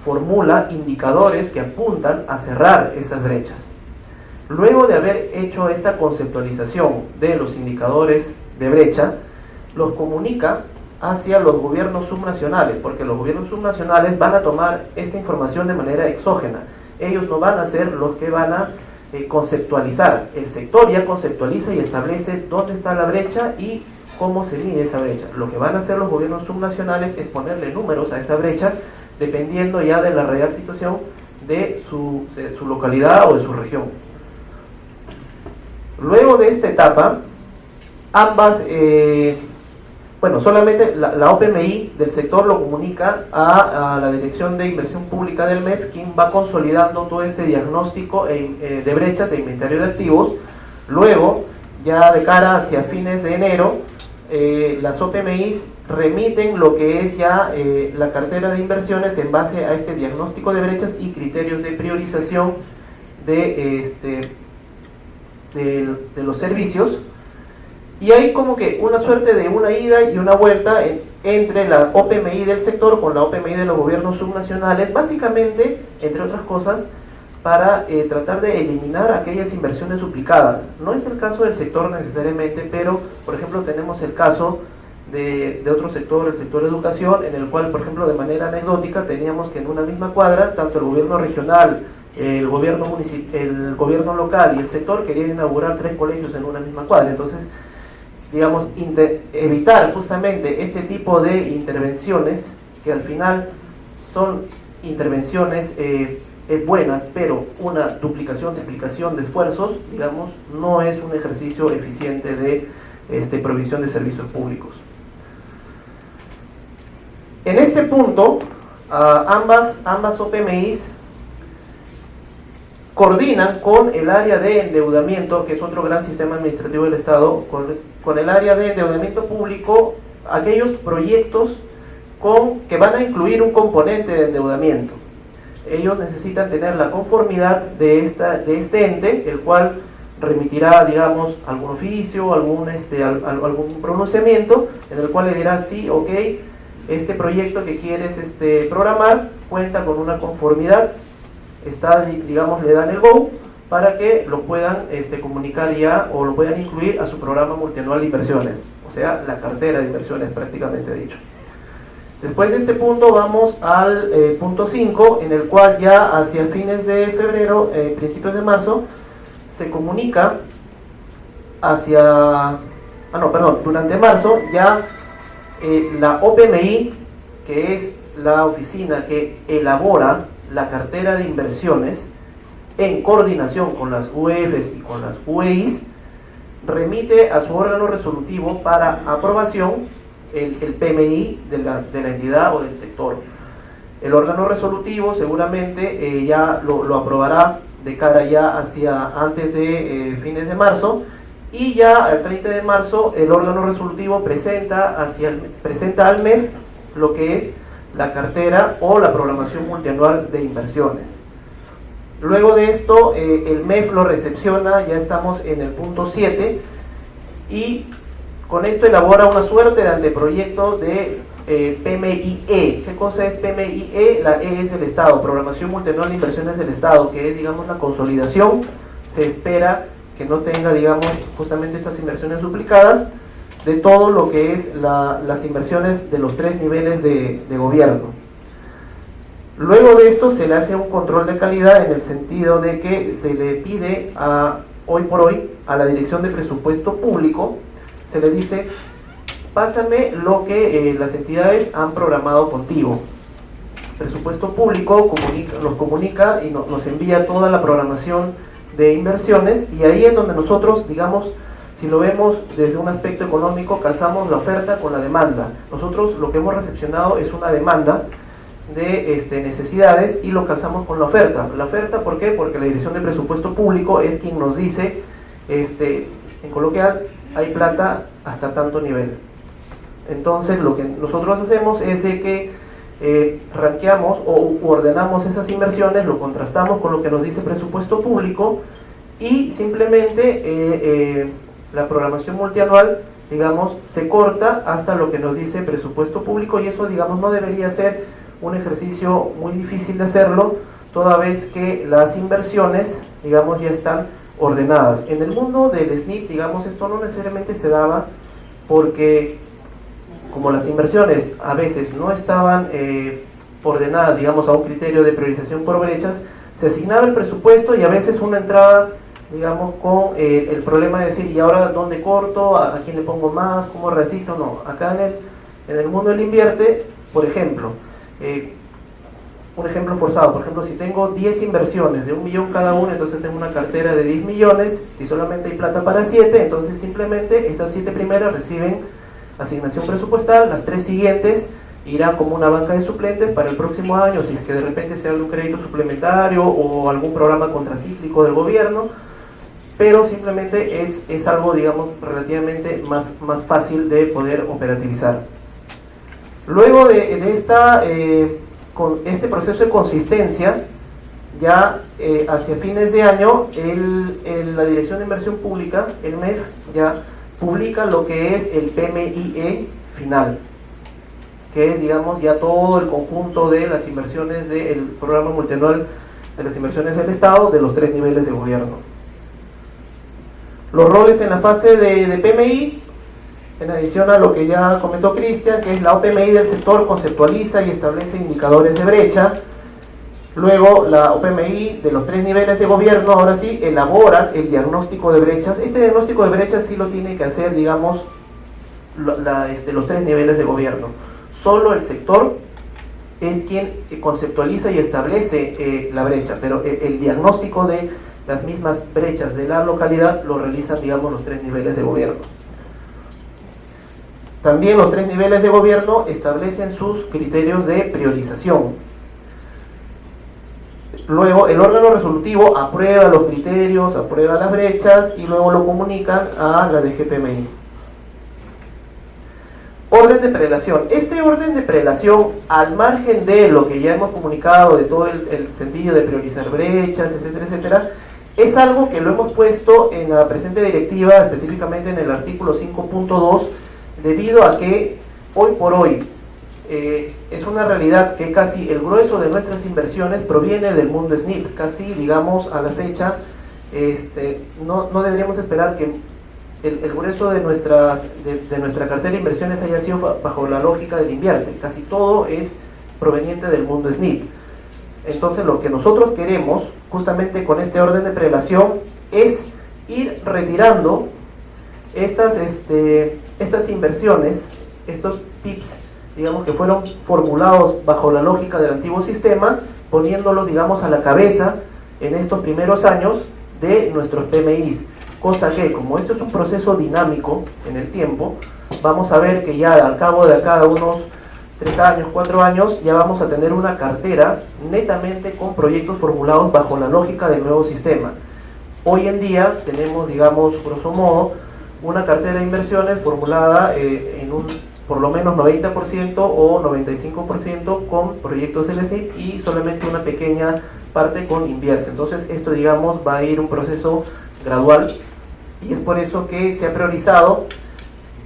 formula indicadores que apuntan a cerrar esas brechas. Luego de haber hecho esta conceptualización de los indicadores de brecha, los comunica hacia los gobiernos subnacionales, porque los gobiernos subnacionales van a tomar esta información de manera exógena. Ellos no van a ser los que van a conceptualizar. El sector ya conceptualiza y establece dónde está la brecha y cómo se mide esa brecha. Lo que van a hacer los gobiernos subnacionales es ponerle números a esa brecha, dependiendo ya de la real situación de su localidad o de su región. Luego de esta etapa, ambas, solamente la OPMI del sector lo comunica a la Dirección de Inversión Pública del MEF, quien va consolidando todo este diagnóstico de brechas e inventario de activos. Luego, ya de cara hacia fines de enero, las OPMIs remiten lo que es ya la cartera de inversiones en base a este diagnóstico de brechas y criterios de priorización de los servicios, y hay como que una suerte de una ida y una vuelta entre la OPMI del sector con la OPMI de los gobiernos subnacionales, básicamente, entre otras cosas, para tratar de eliminar aquellas inversiones duplicadas. No es el caso del sector necesariamente, pero por ejemplo tenemos el caso de otro sector, el sector educación, en el cual, por ejemplo, de manera anecdótica, teníamos que en una misma cuadra, tanto el gobierno regional, el gobierno local y el sector querían inaugurar 3 colegios en una misma cuadra. Entonces, digamos, evitar justamente este tipo de intervenciones, que al final son intervenciones buenas, pero una duplicación, triplicación de esfuerzos, digamos, no es un ejercicio eficiente de provisión de servicios públicos. En este punto, ambas OPMIs coordinan con el área de endeudamiento, que es otro gran sistema administrativo del Estado, con el área de endeudamiento público, aquellos proyectos que van a incluir un componente de endeudamiento. Ellos necesitan tener la conformidad de este ente, el cual remitirá, digamos, algún oficio, algún pronunciamiento, en el cual le dirá: sí, ok, este proyecto que quieres programar cuenta con una conformidad, digamos, le dan el go para que lo puedan comunicar ya, o lo puedan incluir a su programa multianual de inversiones, o sea, la cartera de inversiones prácticamente dicho. Después de este punto vamos al punto 5, en el cual ya hacia fines de febrero, principios de marzo, se comunica durante marzo ya la OPMI, que es la oficina que elabora la cartera de inversiones en coordinación con las UEFs y con las UEIs, remite a su órgano resolutivo para aprobación el PMI de la entidad o del sector. El órgano resolutivo seguramente ya lo aprobará de cara ya hacia antes de fines de marzo, y ya al 30 de marzo el órgano resolutivo presenta al MEF lo que es la cartera o la programación multianual de inversiones. Luego de esto, el MEF lo recepciona, ya estamos en el punto 7, y con esto elabora una suerte de anteproyecto de PMIE. ¿Qué cosa es PMIE? La E es del Estado, Programación Multianual de Inversiones del Estado, que es, digamos, la consolidación. Se espera que no tenga, digamos, justamente estas inversiones duplicadas, de todo lo que es las inversiones de los 3 niveles de gobierno. Luego de esto se le hace un control de calidad en el sentido de que se le pide hoy por hoy a la Dirección de Presupuesto Público, se le dice: pásame lo que las entidades han programado contigo. Presupuesto Público nos comunica y nos envía toda la programación de inversiones, y ahí es donde nosotros, digamos, si lo vemos desde un aspecto económico, calzamos la oferta con la demanda. Nosotros lo que hemos recepcionado es una demanda de necesidades y lo calzamos con la oferta. La oferta, ¿por qué? Porque la Dirección de Presupuesto Público es quien nos dice, en coloquial, hay plata hasta tanto nivel. Entonces lo que nosotros hacemos es de que rankeamos o ordenamos esas inversiones, lo contrastamos con lo que nos dice Presupuesto Público, y simplemente la programación multianual, digamos, se corta hasta lo que nos dice Presupuesto Público, y eso, digamos, no debería ser un ejercicio muy difícil de hacerlo, toda vez que las inversiones, digamos, ya están ordenadas. En el mundo del SNIP, digamos, esto no necesariamente se daba, porque como las inversiones a veces no estaban ordenadas, digamos, a un criterio de priorización por brechas, se asignaba el presupuesto y a veces uno entraba, digamos, con el problema de decir: ¿y ahora dónde corto? ¿A quién le pongo más? ¿Cómo reciclo? No, acá en el mundo del invierte, por ejemplo, un ejemplo forzado, por ejemplo, si tengo 10 inversiones de 1 millón cada una, entonces tengo una cartera de 10 millones y solamente hay plata para 7, entonces simplemente esas 7 primeras reciben asignación presupuestal, las 3 siguientes irán como una banca de suplentes para el próximo año, si es que de repente se abre un crédito suplementario o algún programa contracíclico del gobierno, pero simplemente es algo, digamos, relativamente más fácil de poder operativizar. Luego de este proceso de consistencia, ya hacia fines de año, la Dirección de Inversión Pública, el MEF, ya publica lo que es el PMIE final, que es, digamos, ya todo el conjunto de las inversiones del programa multianual de las inversiones del Estado de los 3 niveles de gobierno. Los roles en la fase de PMI, en adición a lo que ya comentó Cristian, que es la OPMI del sector conceptualiza y establece indicadores de brecha. Luego la OPMI de los 3 niveles de gobierno, ahora sí, elaboran el diagnóstico de brechas. Este diagnóstico de brechas sí lo tiene que hacer, digamos, los 3 niveles de gobierno. Solo el sector es quien conceptualiza y establece la brecha, pero el diagnóstico de las mismas brechas de la localidad lo realizan, digamos, los 3 niveles de gobierno. También los 3 niveles de gobierno establecen sus criterios de priorización. Luego el órgano resolutivo aprueba los criterios, aprueba las brechas y luego lo comunican a la DGPMI. Orden de prelación. Este orden de prelación, al margen de lo que ya hemos comunicado, de todo el sentido de priorizar brechas, etcétera, etcétera, es algo que lo hemos puesto en la presente directiva, específicamente en el artículo 5.2, debido a que hoy por hoy es una realidad que casi el grueso de nuestras inversiones proviene del mundo SNIP. Casi, digamos, a la fecha, no deberíamos esperar que el grueso de nuestra cartera de inversiones haya sido bajo la lógica del invierte. Casi todo es proveniente del mundo SNIP. Entonces lo que nosotros queremos, justamente con este orden de prelación, es ir retirando estas inversiones, estos PIPs, digamos, que fueron formulados bajo la lógica del antiguo sistema, poniéndolos, digamos, a la cabeza en estos primeros años de nuestros PMIs, cosa que, como esto es un proceso dinámico en el tiempo, vamos a ver que ya al cabo de cada unos 3 años, 4 años, ya vamos a tener una cartera netamente con proyectos formulados bajo la lógica del nuevo sistema. Hoy en día tenemos, digamos, grosso modo, una cartera de inversiones formulada en un por lo menos 90% o 95% con proyectos del SNIP y solamente una pequeña parte con invierte. Entonces esto, digamos, va a ir un proceso gradual y es por eso que se ha priorizado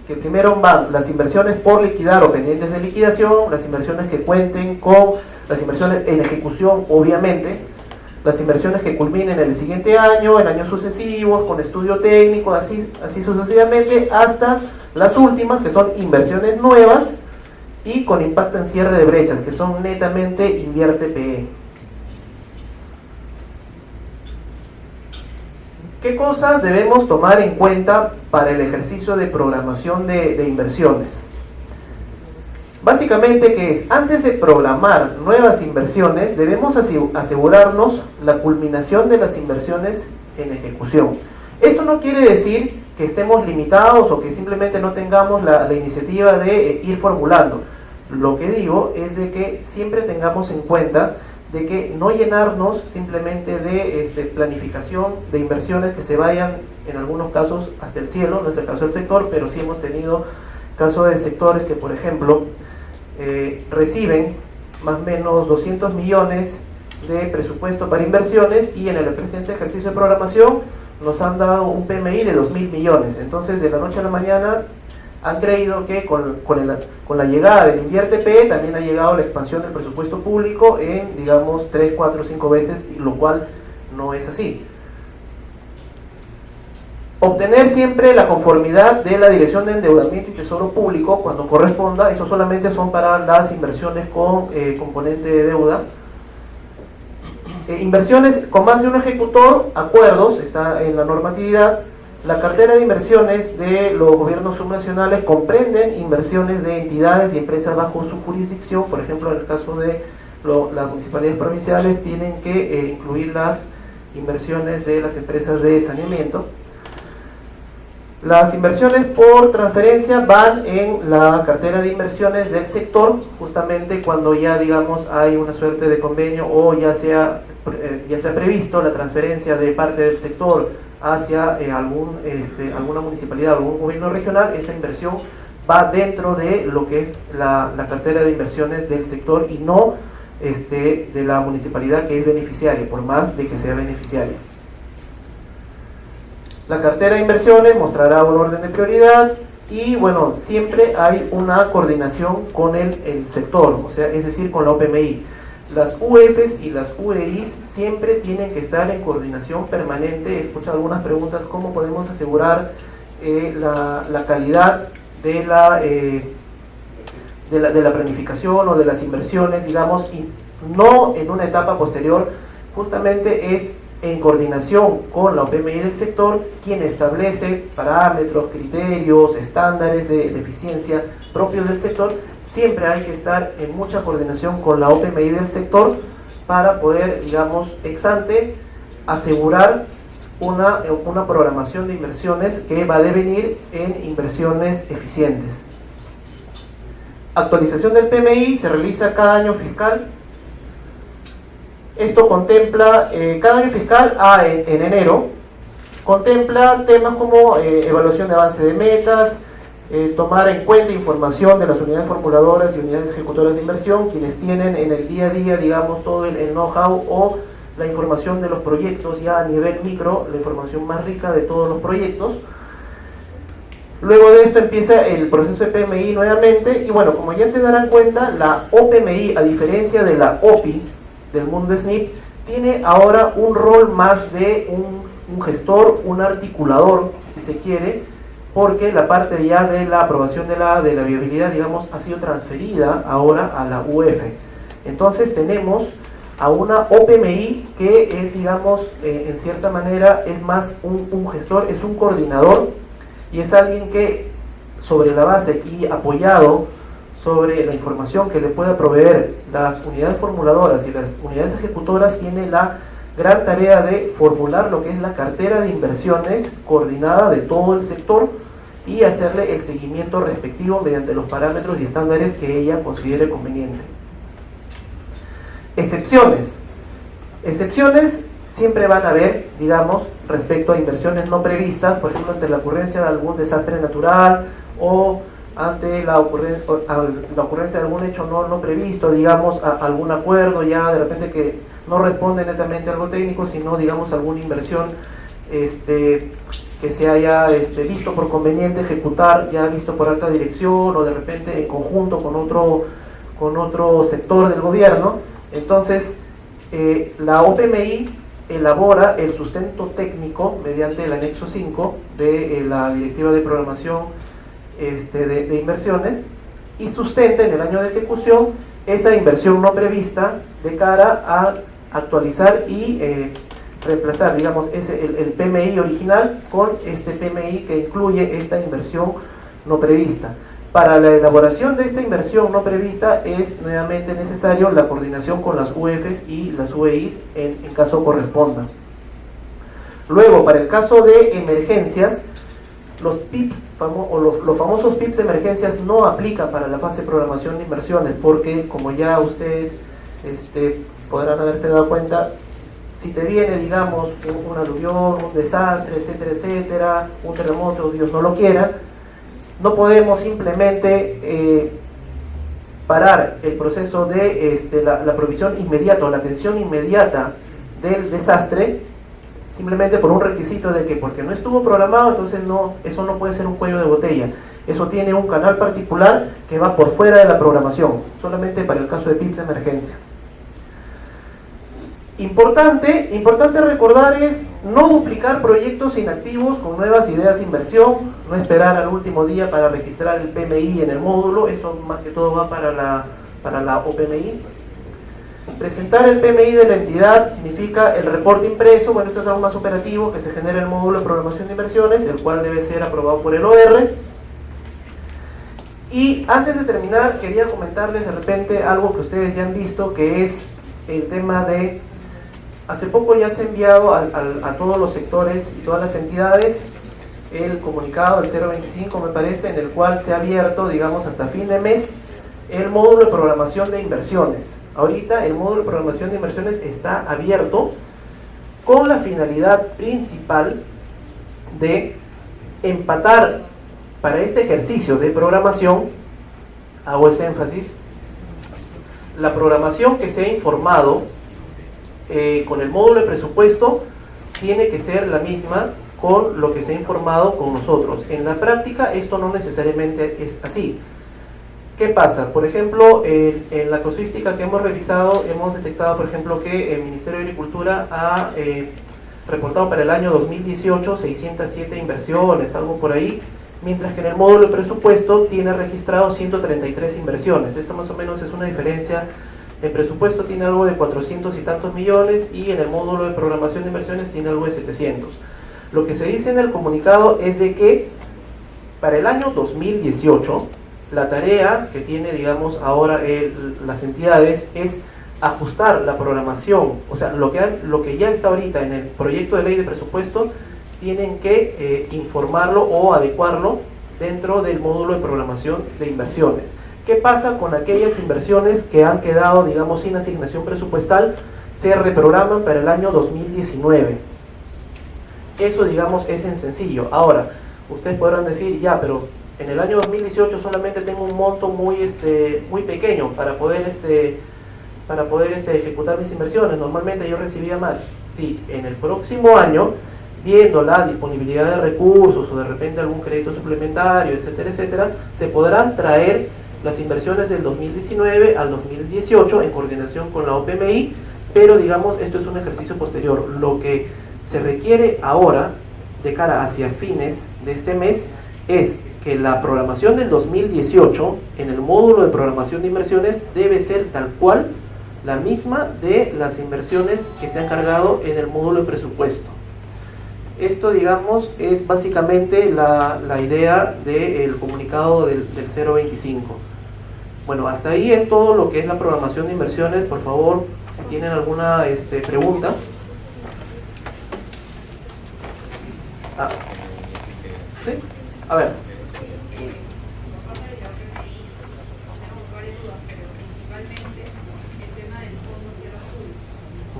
que primero van las inversiones por liquidar o pendientes de liquidación, las inversiones que cuenten con las inversiones en ejecución, obviamente, las inversiones que culminen en el siguiente año, en años sucesivos, con estudio técnico, así sucesivamente, hasta Las últimas, que son inversiones nuevas y con impacto en cierre de brechas, que son netamente invierte PE. ¿Qué cosas debemos tomar en cuenta para el ejercicio de programación de inversiones? Básicamente, ¿qué es? Antes de programar nuevas inversiones, debemos asegurarnos la culminación de las inversiones en ejecución. Esto no quiere decir que estemos limitados o que simplemente no tengamos la iniciativa de ir formulando. Lo que digo es de que siempre tengamos en cuenta de que no llenarnos simplemente de planificación de inversiones que se vayan en algunos casos hasta el cielo. No es el caso del sector, pero sí hemos tenido casos de sectores que, por ejemplo, reciben más o menos 200 millones de presupuesto para inversiones y en el presente ejercicio de programación nos han dado un PMI de 2.000 millones. Entonces, de la noche a la mañana han creído que con la llegada del invierte PE también ha llegado la expansión del presupuesto público en, digamos, 3, 4, 5 veces, lo cual no es así. Obtener siempre la conformidad de la Dirección de Endeudamiento y Tesoro Público cuando corresponda. Eso solamente son para las inversiones con componente de deuda. Inversiones con más de un ejecutor, acuerdos, está en la normatividad. La cartera de inversiones de los gobiernos subnacionales comprenden inversiones de entidades y empresas bajo su jurisdicción. Por ejemplo, en el caso de las municipalidades provinciales tienen que incluir las inversiones de las empresas de saneamiento. Las inversiones por transferencia van en la cartera de inversiones del sector, justamente cuando ya, digamos, hay una suerte de convenio o ya se ha previsto la transferencia de parte del sector hacia alguna municipalidad o algún gobierno regional. Esa inversión va dentro de lo que es la cartera de inversiones del sector y no de la municipalidad que es beneficiaria, por más de que sea beneficiaria. La cartera de inversiones mostrará un orden de prioridad y, bueno, siempre hay una coordinación con el sector, o sea, es decir, con la OPMI. Las UEFs y las UEIs siempre tienen que estar en coordinación permanente. He escuchado algunas preguntas: ¿cómo podemos asegurar la calidad de la planificación o de las inversiones, digamos, y no en una etapa posterior? Justamente es en coordinación con la OPMI del sector quien establece parámetros, criterios, estándares de eficiencia propios del sector. Siempre hay que estar en mucha coordinación con la OPMI del sector para poder, digamos, ex ante, asegurar una programación de inversiones que va a devenir en inversiones eficientes. Actualización del PMI se realiza cada año fiscal. Esto contempla, cada año fiscal en enero, contempla temas como evaluación de avance de metas, tomar en cuenta información de las unidades formuladoras y unidades ejecutoras de inversión, quienes tienen en el día a día, digamos, todo el know-how o la información de los proyectos ya a nivel micro, la información más rica de todos los proyectos. Luego de esto empieza el proceso de PMI nuevamente y, bueno, como ya se darán cuenta, la OPMI, a diferencia de la OPI del mundo SNIP, tiene ahora un rol más de un gestor, un articulador, si se quiere, porque la parte ya de la aprobación de la viabilidad, digamos, ha sido transferida ahora a la UEF. Entonces tenemos a una OPMI que es, digamos, en cierta manera es más un gestor, es un coordinador y es alguien que, sobre la base y apoyado sobre la información que le pueda proveer las unidades formuladoras y las unidades ejecutoras, tiene la gran tarea de formular lo que es la cartera de inversiones coordinada de todo el sector y hacerle el seguimiento respectivo mediante los parámetros y estándares que ella considere conveniente. Excepciones. Excepciones siempre van a haber, digamos, respecto a inversiones no previstas, por ejemplo, ante la ocurrencia de algún desastre natural o ante la ocurrencia de algún hecho no previsto, digamos, algún acuerdo ya de repente que no responde netamente a algo técnico, sino, digamos, alguna inversión que se haya visto por conveniente ejecutar, ya visto por alta dirección o de repente en conjunto con otro sector del gobierno. Entonces, la OPMI elabora el sustento técnico mediante el anexo 5 de la Directiva de Programación de inversiones y sustenta en el año de ejecución esa inversión no prevista de cara a actualizar y reemplazar, digamos, el PMI original con este PMI que incluye esta inversión no prevista. Para la elaboración de esta inversión no prevista es nuevamente necesario la coordinación con las UEFs y las UEIs en caso corresponda. Luego, para el caso de emergencias, los PIPs los famosos PIPs de emergencias no aplican para la fase de programación de inversiones, porque como ya ustedes podrán haberse dado cuenta, si te viene, digamos, un aluvión, un desastre, etcétera, etcétera, un terremoto, Dios no lo quiera, no podemos simplemente parar el proceso de la provisión inmediata o la atención inmediata del desastre, simplemente por un requisito de que porque no estuvo programado, entonces eso no puede ser un cuello de botella. Eso tiene un canal particular que va por fuera de la programación, solamente para el caso de PIPs de emergencia. Importante recordar es no duplicar proyectos inactivos con nuevas ideas de inversión, no esperar al último día para registrar el PMI en el módulo, eso más que todo va para la OPMI. Presentar el PMI de la entidad significa el reporte impreso, bueno, esto es algo más operativo, que se genera en el módulo de programación de inversiones, el cual debe ser aprobado por el OR. Y antes de terminar, quería comentarles de repente algo que ustedes ya han visto, que es el tema de... Hace poco ya se ha enviado a todos los sectores y todas las entidades el comunicado, el 025 me parece, en el cual se ha abierto, digamos, hasta fin de mes, el módulo de programación de inversiones. Ahorita el módulo de programación de inversiones está abierto con la finalidad principal de empatar para este ejercicio de programación, hago ese énfasis, la programación que se ha informado con el módulo de presupuesto tiene que ser la misma con lo que se ha informado con nosotros. En la práctica esto no necesariamente es así. ¿Qué pasa? Por ejemplo, en la casuística que hemos revisado, hemos detectado, por ejemplo, que el Ministerio de Agricultura ha reportado para el año 2018 607 inversiones, algo por ahí, mientras que en el módulo de presupuesto tiene registrado 133 inversiones. Esto más o menos es una diferencia. En presupuesto tiene algo de 400 y tantos millones y en el módulo de programación de inversiones tiene algo de 700. Lo que se dice en el comunicado es de que para el año 2018 la tarea que tiene, digamos, ahora las entidades es ajustar la programación, o sea, lo que ya está ahorita en el proyecto de ley de presupuesto, tienen que informarlo o adecuarlo dentro del módulo de programación de inversiones. ¿Qué pasa con aquellas inversiones que han quedado, digamos, sin asignación presupuestal? Se reprograman para el año 2019. Eso, digamos, es en sencillo. Ahora, ustedes podrán decir, ya, pero en el año 2018 solamente tengo un monto muy pequeño para poder ejecutar mis inversiones. Normalmente yo recibía más. Sí, en el próximo año, viendo la disponibilidad de recursos o de repente algún crédito suplementario, etcétera, etcétera, se podrán traer las inversiones del 2019 al 2018 en coordinación con la OPMI, pero digamos, esto es un ejercicio posterior. Lo que se requiere ahora, de cara hacia fines de este mes, es que la programación del 2018 en el módulo de programación de inversiones debe ser tal cual la misma de las inversiones que se han cargado en el módulo de presupuesto. Esto, digamos, es básicamente la idea del comunicado del 025. Bueno, hasta ahí es todo lo que es la programación de inversiones. Por favor, si tienen alguna pregunta. ¿Sí? A ver.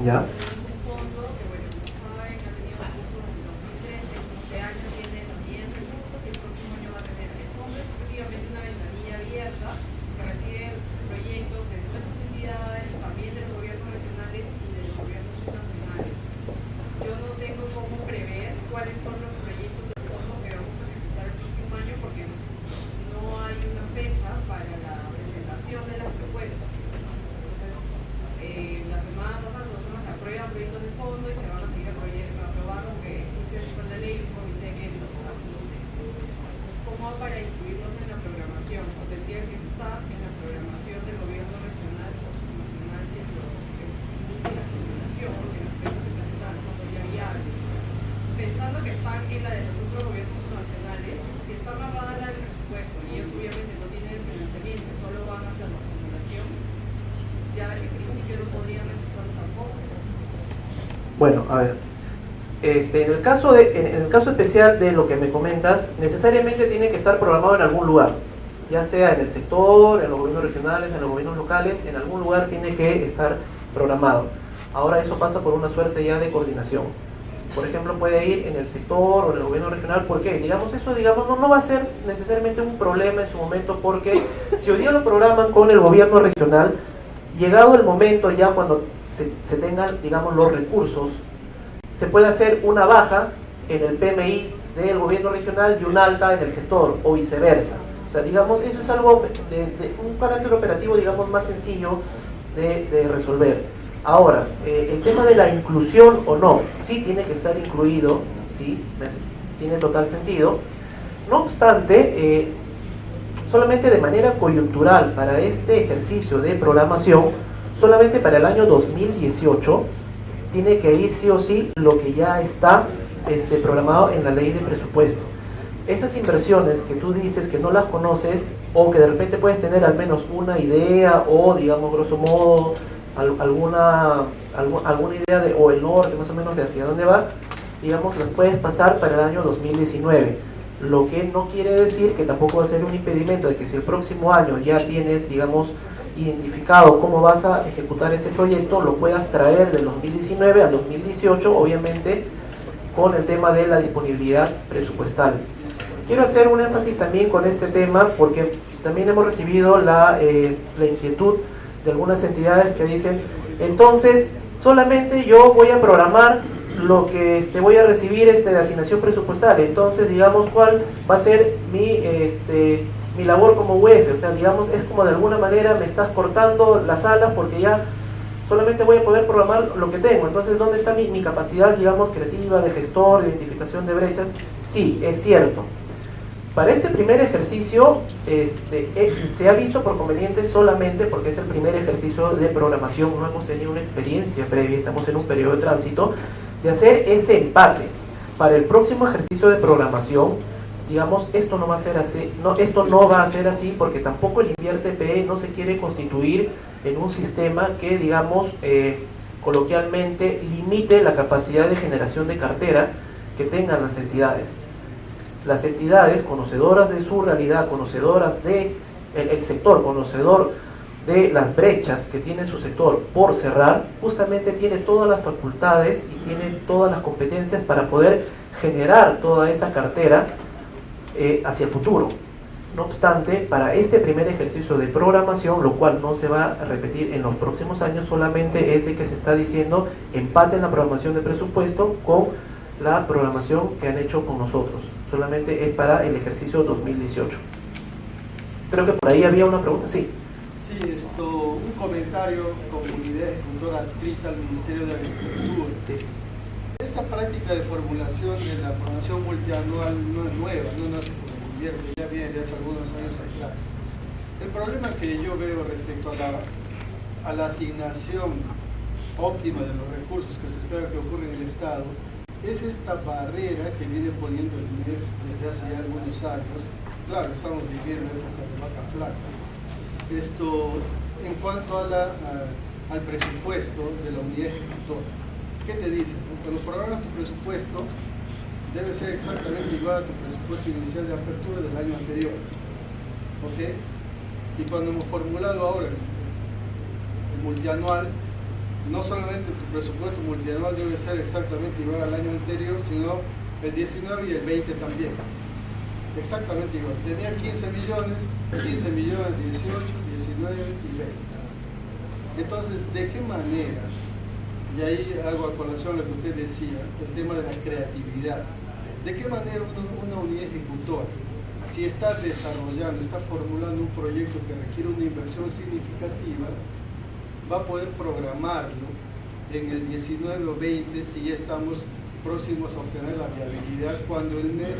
Ya. La semana pasada se aprueba incluirlos en la programación, o tendría que estar en la programación del gobierno regional o nacional que inicie la formulación, porque los proyectos se presentan cuando ya viables. Pensando que están en la de los otros gobiernos nacionales, si está amarrada la del presupuesto y ellos obviamente no tienen el financiamiento, solo van a hacer la formulación, ya en principio no podrían realizar tampoco. Bueno, a ver. En el caso especial de lo que me comentas, necesariamente tiene que estar programado en algún lugar, ya sea en el sector, en los gobiernos regionales, en los gobiernos locales, en algún lugar tiene que estar programado. Ahora eso pasa por una suerte ya de coordinación. Por ejemplo, puede ir en el sector o en el gobierno regional, ¿por qué? Digamos, eso no va a ser necesariamente un problema en su momento, porque si hoy día lo programan con el gobierno regional, llegado el momento ya cuando se tengan, digamos, los recursos, se puede hacer una baja en el PMI del gobierno regional y un alta en el sector, o viceversa. O sea, digamos, eso es algo de un carácter operativo, digamos, más sencillo de resolver. Ahora, el tema de la inclusión o no, sí tiene que estar incluido, sí, tiene total sentido. No obstante, solamente de manera coyuntural para este ejercicio de programación, solamente para el año 2018, tiene que ir sí o sí lo que ya está programado en la ley de presupuesto. Esas inversiones que tú dices que no las conoces, o que de repente puedes tener al menos una idea, o digamos grosso modo alguna idea o el norte más o menos de hacia dónde va, digamos, las puedes pasar para el año 2019. Lo que no quiere decir que tampoco va a ser un impedimento de que si el próximo año ya tienes, digamos, identificado cómo vas a ejecutar este proyecto, lo puedas traer del 2019 al 2018, obviamente con el tema de la disponibilidad presupuestal. Quiero hacer un énfasis también con este tema porque también hemos recibido la inquietud de algunas entidades que dicen, entonces solamente yo voy a programar lo que voy a recibir de asignación presupuestal, entonces digamos cuál va a ser mi labor como UF, o sea, digamos, es como de alguna manera me estás cortando las alas porque ya solamente voy a poder programar lo que tengo. Entonces, ¿dónde está mi capacidad, digamos, creativa, de gestor, de identificación de brechas? Sí, es cierto. Para este primer ejercicio se ha visto por conveniente solamente porque es el primer ejercicio de programación, no hemos tenido una experiencia previa, estamos en un periodo de tránsito, de hacer ese empate. Para el próximo ejercicio de programación, digamos, esto no va a ser así, porque tampoco el INVIERTE-PE no se quiere constituir en un sistema que, digamos, coloquialmente limite la capacidad de generación de cartera que tengan las entidades. Las entidades conocedoras de su realidad, conocedoras de el sector, conocedor de las brechas que tiene su sector por cerrar, justamente tiene todas las facultades y tiene todas las competencias para poder generar toda esa cartera hacia el futuro. No obstante, para este primer ejercicio de programación, lo cual no se va a repetir en los próximos años, solamente es de que se está diciendo empate en la programación de presupuesto con la programación que han hecho con nosotros. Solamente es para el ejercicio 2018. Creo que por ahí había una pregunta. Sí. Sí, un comentario como unidad ejecutora adscrita al Ministerio de Agricultura. Sí. Esta práctica de formulación de la programación multianual no es nueva, no nace con el gobierno, ya viene de hace algunos años atrás. El problema que yo veo respecto a la asignación óptima de los recursos que se espera que ocurra en el Estado es esta barrera que viene poniendo el INEF desde hace ya algunos años. Claro, estamos viviendo épocas de vaca flaca. En cuanto al presupuesto de la unidad ejecutora, ¿qué te dicen? Cuando programas tu presupuesto, debe ser exactamente igual a tu presupuesto inicial de apertura del año anterior. ¿Ok? Y cuando hemos formulado ahora el multianual, no solamente tu presupuesto multianual debe ser exactamente igual al año anterior, sino el 19 y el 20 también. Exactamente igual. Tenía 15 millones, 18, 19 y 20. Entonces, ¿de qué manera? Y ahí algo a colación a lo que usted decía, el tema de la creatividad. ¿De qué manera una unidad ejecutora, si está desarrollando, está formulando un proyecto que requiere una inversión significativa, va a poder programarlo en el 19 o 20 si ya estamos próximos a obtener la viabilidad, cuando el NEF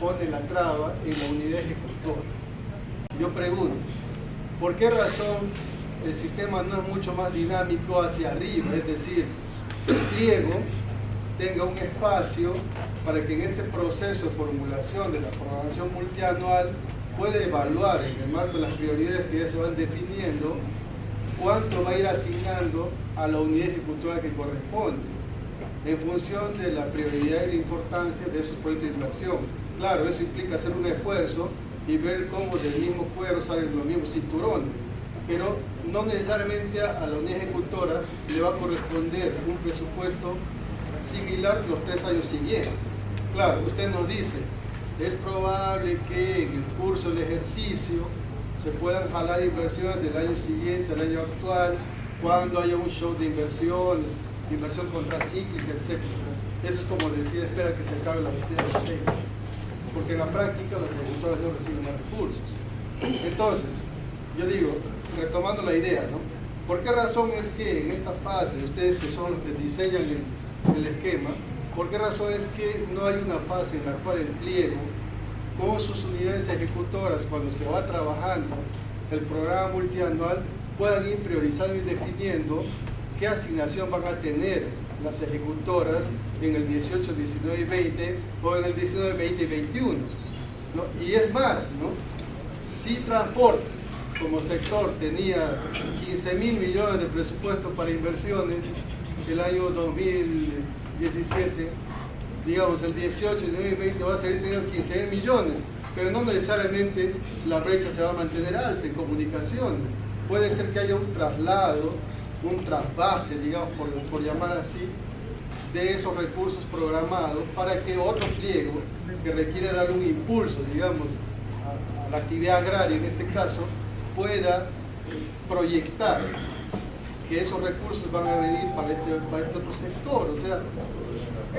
pone la traba en la unidad ejecutora. Yo pregunto, ¿por qué razón el sistema no es mucho más dinámico hacia arriba? Es decir, el pliego tenga un espacio para que en este proceso de formulación de la programación multianual pueda evaluar en el marco de las prioridades que ya se van definiendo cuánto va a ir asignando a la unidad ejecutora que corresponde en función de la prioridad y la importancia de esos proyectos de inversión. Claro, eso implica hacer un esfuerzo y ver cómo del mismo cuero salen los mismos cinturones, pero no necesariamente a la unidad ejecutora le va a corresponder un presupuesto similar los 3 años siguientes. Claro, usted nos dice, es probable que en el curso del ejercicio se puedan jalar inversiones del año siguiente al año actual, cuando haya un shock de inversiones, inversión contracíclica, etc. Eso es como decir, espera que se acabe la botella de aceite, porque en la práctica las ejecutoras no reciben más recursos. Entonces, yo digo, retomando la idea, ¿no? ¿Por qué razón es que en esta fase, ustedes que son los que diseñan el esquema, por qué razón es que no hay una fase en la cual el pliego, con sus unidades ejecutoras, cuando se va trabajando el programa multianual, puedan ir priorizando y definiendo qué asignación van a tener las ejecutoras en el 18, 19 y 20 o en el 19, 20 y 21, ¿no? Y es más, ¿no? Si Transportes como sector tenía 15.000 millones de presupuesto para inversiones el año 2017, digamos el 18, 19 y 20 va a seguir teniendo 15.000 millones, pero no necesariamente la brecha se va a mantener alta en comunicaciones. Puede ser que haya un traslado, un trasvase, digamos, por llamar así, de esos recursos programados para que otro pliego que requiere darle un impulso, digamos, a la actividad agraria en este caso, pueda proyectar que esos recursos van a venir para este otro sector. O sea,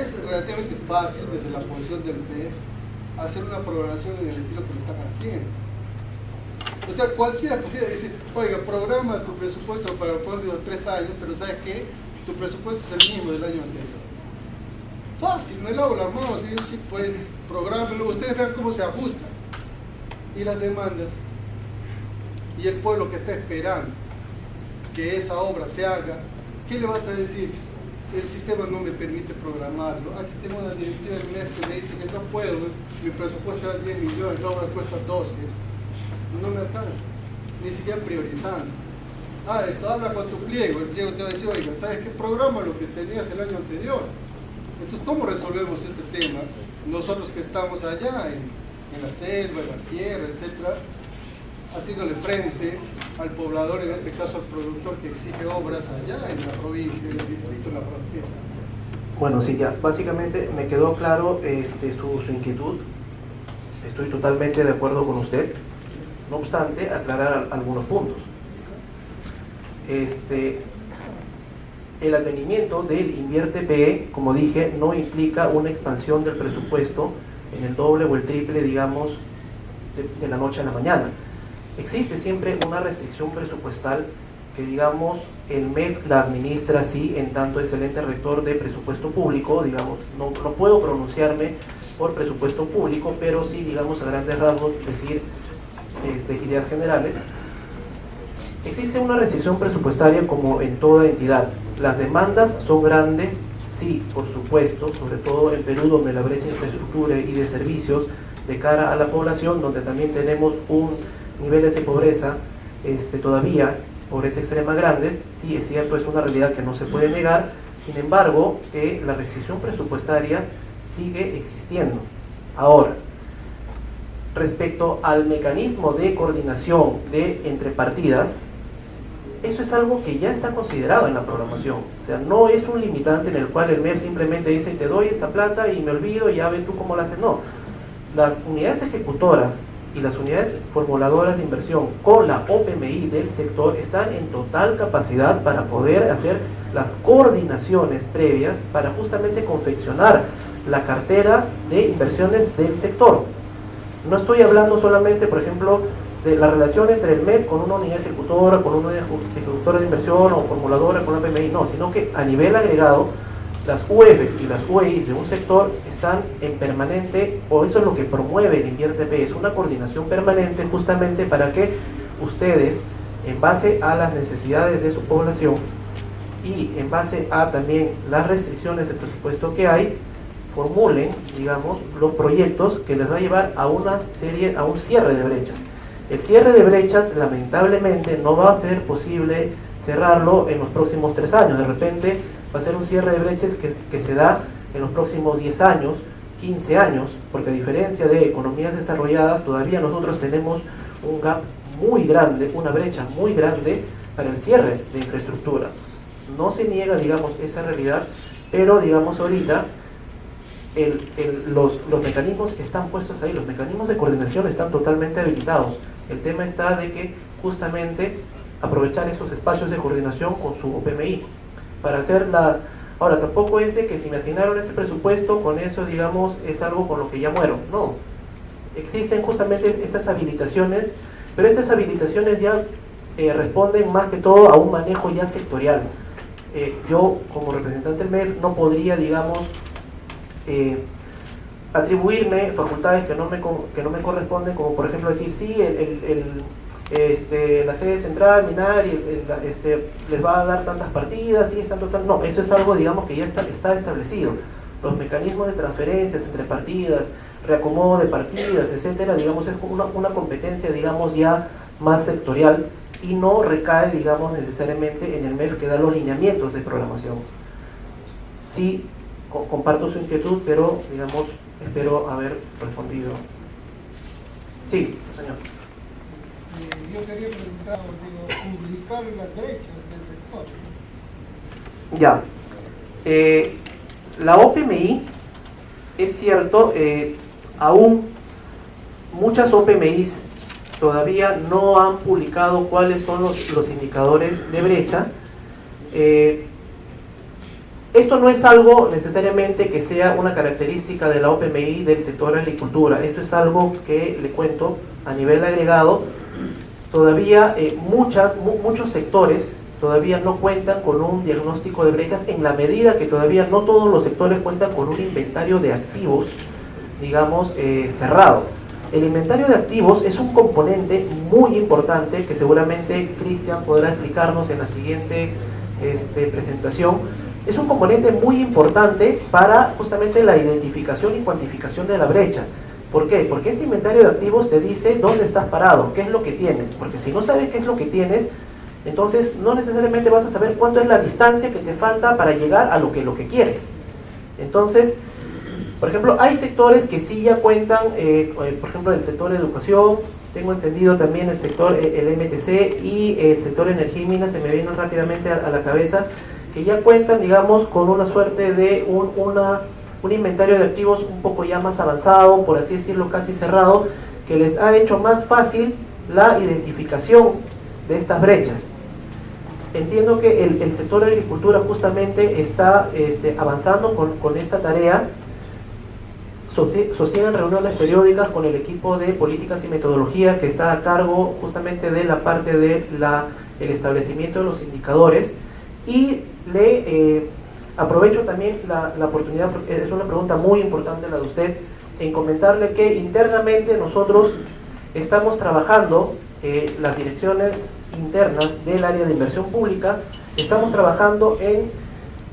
es relativamente fácil desde la posición del MEF hacer una programación en el estilo que lo están haciendo. O sea, cualquiera podría decir, oiga, programa tu presupuesto para los próximos 3 años, pero ¿sabes qué? Tu presupuesto es el mismo del año anterior. Fácil, me lavo las manos y yo sí, pues, prográmelo, ustedes vean cómo se ajusta. Y las demandas, y el pueblo que está esperando que esa obra se haga, ¿qué le vas a decir? El sistema no me permite programarlo. Aquí tengo una directiva del MEF que me dice que no puedo, mi presupuesto era 10 millones, la obra cuesta 12. No me alcanza, ni siquiera priorizando. Esto habla con tu pliego, el pliego te va a decir, oiga, ¿sabes qué? Programa lo que tenías el año anterior. Entonces, ¿cómo resolvemos este tema? Nosotros que estamos allá, en la selva, en la sierra, etcétera, haciéndole frente al poblador, en este caso al productor que exige obras allá en la provincia, en el distrito, en la frontera. Bueno, sí, ya, básicamente me quedó claro su inquietud. Estoy totalmente de acuerdo con usted. No obstante, aclarar algunos puntos. El advenimiento del Invierte PE, como dije, no implica una expansión del presupuesto en el doble o el triple, digamos, de la noche a la mañana. Existe siempre una restricción presupuestal que, digamos, el MEF la administra así, en tanto es el ente rector de presupuesto público, digamos, no puedo pronunciarme por presupuesto público, pero sí, digamos, a grandes rasgos, decir ideas generales. Existe una restricción presupuestaria como en toda entidad. Las demandas son grandes, sí, por supuesto, sobre todo en Perú, donde la brecha de infraestructura y de servicios de cara a la población, donde también tenemos niveles de pobreza todavía, pobreza extrema grandes. Sí, es cierto, es una realidad que no se puede negar. Sin embargo, la restricción presupuestaria sigue existiendo. Ahora, respecto al mecanismo de coordinación entre partidas, eso es algo que ya está considerado en la programación. O sea, no es un limitante en el cual el MEF simplemente dice, te doy esta plata y me olvido y ya ves tú cómo la haces. No, las unidades ejecutoras y las unidades formuladoras de inversión con la OPMI del sector están en total capacidad para poder hacer las coordinaciones previas para justamente confeccionar la cartera de inversiones del sector. No estoy hablando solamente, por ejemplo, de la relación entre el MEF con una unidad ejecutora, con una unidad ejecutora de inversión o formuladora con la PMI, no, sino que a nivel agregado las UEFs y las UEIs de un sector están en permanente, o eso es lo que promueve el INDIERTP, es una coordinación permanente justamente para que ustedes, en base a las necesidades de su población y en base a también las restricciones de presupuesto que hay, formulen, digamos, los proyectos que les va a llevar a un cierre de brechas. El cierre de brechas, lamentablemente, no va a ser posible cerrarlo en los próximos 3 años. De repente va a ser un cierre de brechas que se da en los próximos 10 años, 15 años, porque a diferencia de economías desarrolladas, todavía nosotros tenemos un gap muy grande, una brecha muy grande para el cierre de infraestructura. No se niega, digamos, esa realidad, pero, digamos, ahorita los mecanismos que están puestos ahí, los mecanismos de coordinación están totalmente habilitados. El tema está de que justamente aprovechar esos espacios de coordinación con su OPMI para hacer la... Ahora, tampoco es de que si me asignaron este presupuesto, con eso, digamos, es algo con lo que ya muero. No, existen justamente estas habilitaciones, pero estas habilitaciones ya responden más que todo a un manejo ya sectorial. Yo, como representante del MEF, no podría, digamos, atribuirme facultades que no me corresponden, como por ejemplo decir, sí, la sede central, Minar, les va a dar tantas partidas, sí, están total. No, eso es algo, digamos, que ya está establecido. Los mecanismos de transferencias entre partidas, reacomodo de partidas, etcétera, digamos, es una competencia, digamos, ya más sectorial y no recae, digamos, necesariamente en el MEF que da los lineamientos de programación. Sí, comparto su inquietud, pero, digamos, espero haber respondido. Sí, señor. Yo quería preguntar, publicar las brechas del sector. Ya. La OPMI, es cierto, aún muchas OPMIs todavía no han publicado cuáles son los indicadores de brecha. Esto no es algo necesariamente que sea una característica de la OPMI del sector agricultura. Esto es algo que le cuento a nivel agregado. Todavía muchos sectores todavía no cuentan con un diagnóstico de brechas, en la medida que todavía no todos los sectores cuentan con un inventario de activos, digamos, cerrado. El inventario de activos es un componente muy importante que seguramente Cristian podrá explicarnos en la siguiente presentación. Es un componente muy importante para justamente la identificación y cuantificación de la brecha. ¿Por qué? Porque este inventario de activos te dice dónde estás parado, qué es lo que tienes. Porque si no sabes qué es lo que tienes, entonces no necesariamente vas a saber cuánto es la distancia que te falta para llegar a lo que quieres. Entonces, por ejemplo, hay sectores que sí ya cuentan, por ejemplo, el sector de educación, tengo entendido también el sector, el MTC y el sector energía y minas, se me vienen rápidamente a la cabeza, que ya cuentan, digamos, con una suerte de un inventario de activos un poco ya más avanzado, por así decirlo, casi cerrado, que les ha hecho más fácil la identificación de estas brechas. Entiendo que el sector de agricultura justamente está avanzando con esta tarea. Sostienen reuniones periódicas con el equipo de políticas y metodología que está a cargo justamente de la parte de el establecimiento de los indicadores. Y le aprovecho también la oportunidad, porque es una pregunta muy importante la de usted, en comentarle que internamente nosotros estamos trabajando, las direcciones internas del área de inversión pública, estamos trabajando en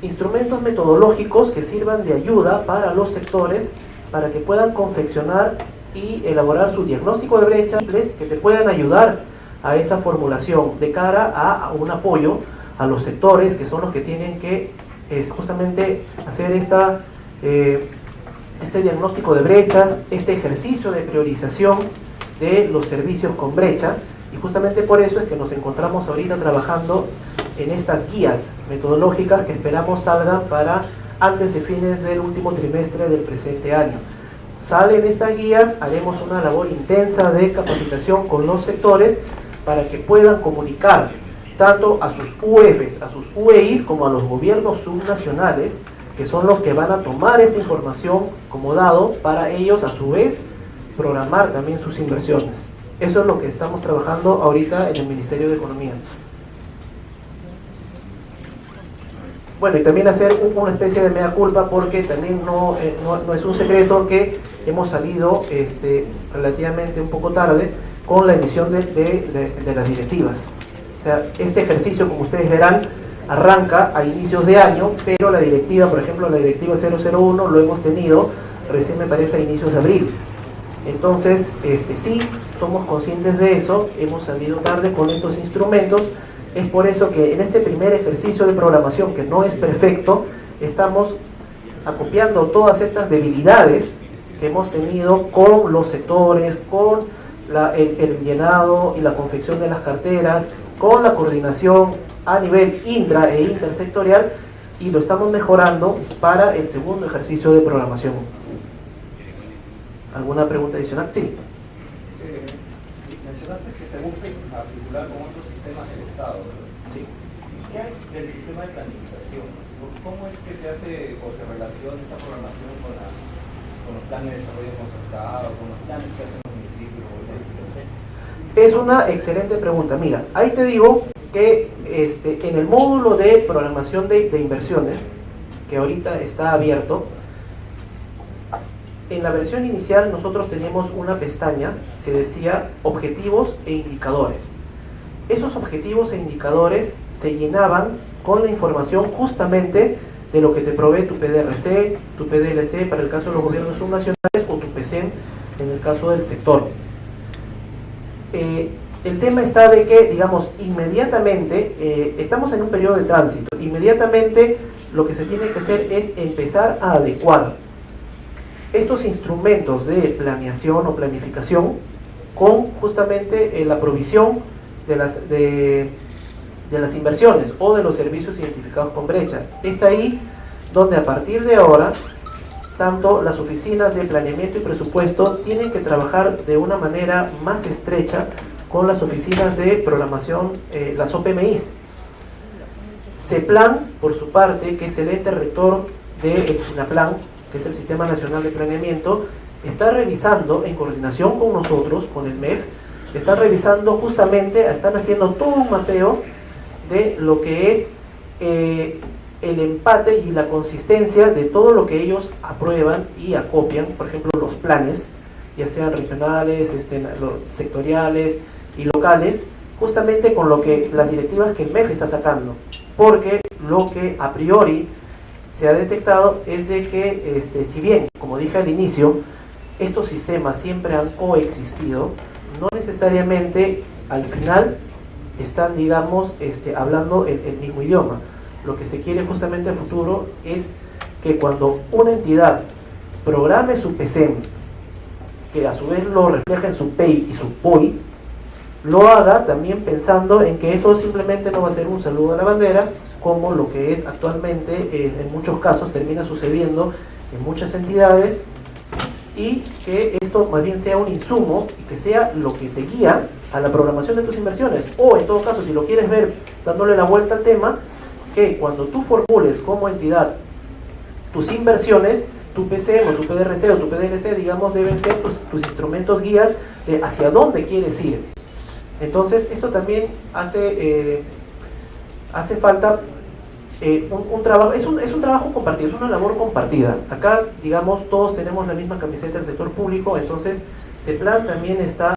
instrumentos metodológicos que sirvan de ayuda para los sectores, para que puedan confeccionar y elaborar su diagnóstico de brechas que te puedan ayudar a esa formulación de cara a un apoyo a los sectores que son los que tienen que justamente hacer este diagnóstico de brechas, este ejercicio de priorización de los servicios con brecha, y justamente por eso es que nos encontramos ahorita trabajando en estas guías metodológicas que esperamos salgan para antes de fines del último trimestre del presente año. Salen estas guías, haremos una labor intensa de capacitación con los sectores para que puedan comunicar tanto a sus UEFs, a sus UEIs, como a los gobiernos subnacionales, que son los que van a tomar esta información como dado para ellos, a su vez, programar también sus inversiones. Eso es lo que estamos trabajando ahorita en el Ministerio de Economía. Bueno, y también hacer una especie de mea culpa, porque también no es un secreto que hemos salido relativamente un poco tarde con la emisión de las directivas. O sea, este ejercicio, como ustedes verán, arranca a inicios de año, pero la directiva, por ejemplo, la directiva 001 lo hemos tenido recién, me parece, a inicios de abril. Entonces, sí, somos conscientes de eso, hemos salido tarde con estos instrumentos. Es por eso que en este primer ejercicio de programación, que no es perfecto, estamos acopiando todas estas debilidades que hemos tenido con los sectores, con el llenado y la confección de las carteras, con la coordinación a nivel intra e intersectorial, y lo estamos mejorando para el segundo ejercicio de programación. ¿Alguna pregunta adicional? Sí. Mencionaste que se busca articular con otros sistemas del Estado, ¿verdad? Sí. ¿Qué hay del sistema de planificación? ¿Cómo es que se hace o se relaciona esta programación con los planes de desarrollo concertado, con los planes que hacen los municipios? Es una excelente pregunta. Mira, ahí te digo que en el módulo de programación de inversiones, que ahorita está abierto, en la versión inicial nosotros teníamos una pestaña que decía objetivos e indicadores. Esos objetivos e indicadores se llenaban con la información justamente de lo que te provee tu PDRC, tu PDLC para el caso de los gobiernos subnacionales, o tu PCEM en el caso del sector. El tema está de que, digamos, inmediatamente, estamos en un periodo de tránsito, inmediatamente lo que se tiene que hacer es empezar a adecuar estos instrumentos de planeación o planificación con justamente la provisión de las inversiones o de los servicios identificados con brecha. Es ahí donde a partir de ahora, tanto las oficinas de planeamiento y presupuesto tienen que trabajar de una manera más estrecha con las oficinas de programación, las OPMIs. CEPLAN, por su parte, que es el ente rector del SINAPLAN, que es el Sistema Nacional de Planeamiento, está revisando en coordinación con nosotros, con el MEF, están revisando justamente, están haciendo todo un mapeo de lo que es el empate y la consistencia de todo lo que ellos aprueban y acopian, por ejemplo los planes, ya sean regionales, sectoriales y locales, justamente con lo que las directivas que el MEF está sacando, porque lo que a priori se ha detectado es de que, si bien, como dije al inicio, estos sistemas siempre han coexistido, no necesariamente al final están, digamos, hablando el mismo idioma. Lo que se quiere justamente a futuro es que cuando una entidad programe su PCEM, que a su vez lo refleja en su PEI y su POI, lo haga también pensando en que eso simplemente no va a ser un saludo a la bandera, como lo que es actualmente, en muchos casos termina sucediendo en muchas entidades, y que esto más bien sea un insumo y que sea lo que te guía a la programación de tus inversiones, o en todo caso, si lo quieres ver dándole la vuelta al tema, que cuando tú formules como entidad tus inversiones, tu PCM o tu PDRC o tu PDLC, digamos, deben ser tus instrumentos guías de hacia dónde quieres ir. Entonces, esto también hace falta un trabajo, es un trabajo compartido, es una labor compartida. Acá, digamos, todos tenemos la misma camiseta del sector público, entonces CEPLAN también está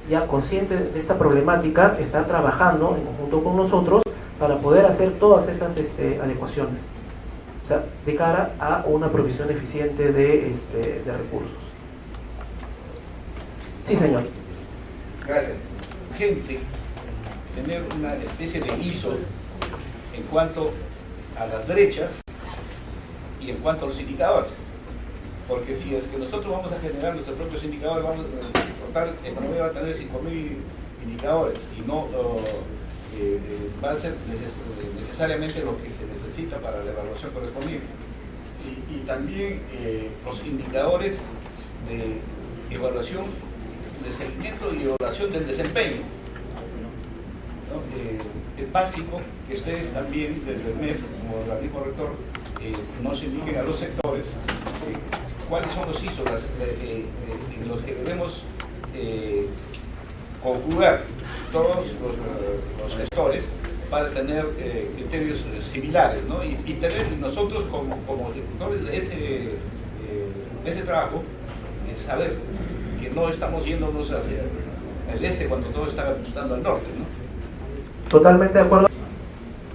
ya consciente de esta problemática, está trabajando en conjunto con nosotros para poder hacer todas esas adecuaciones, o sea, de cara a una provisión eficiente de recursos. Sí, señor. Gracias. Gente, tener una especie de ISO en cuanto a las brechas y en cuanto a los indicadores, porque si es que nosotros vamos a generar nuestros propios indicadores, vamos a total, en promedio va a tener 5.000 indicadores y no va a ser necesariamente lo que se necesita para la evaluación correspondiente. Y también los indicadores de evaluación de seguimiento y evaluación del desempeño, ¿no? Es básico que ustedes también desde el MEF, como el amigo rector, nos indiquen a los sectores cuáles son los ISO en los que debemos conjugar todos los gestores para tener criterios similares, ¿no? Y tener nosotros como ejecutores de ese trabajo, saber que no estamos yéndonos hacia el este cuando todo está apuntando al norte, ¿no? Totalmente de acuerdo.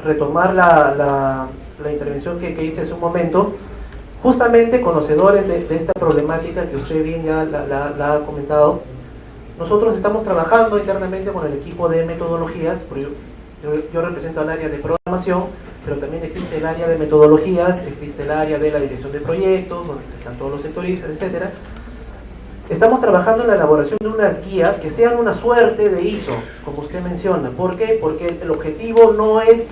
Retomar la intervención que hice hace un momento, justamente conocedores de esta problemática que usted bien ya la ha comentado. Nosotros estamos trabajando internamente con el equipo de metodologías, porque yo represento al área de programación, pero también existe el área de metodologías, existe el área de la dirección de proyectos, donde están todos los sectoristas, etcétera. Estamos trabajando en la elaboración de unas guías que sean una suerte de ISO, como usted menciona. ¿Por qué? Porque el objetivo no es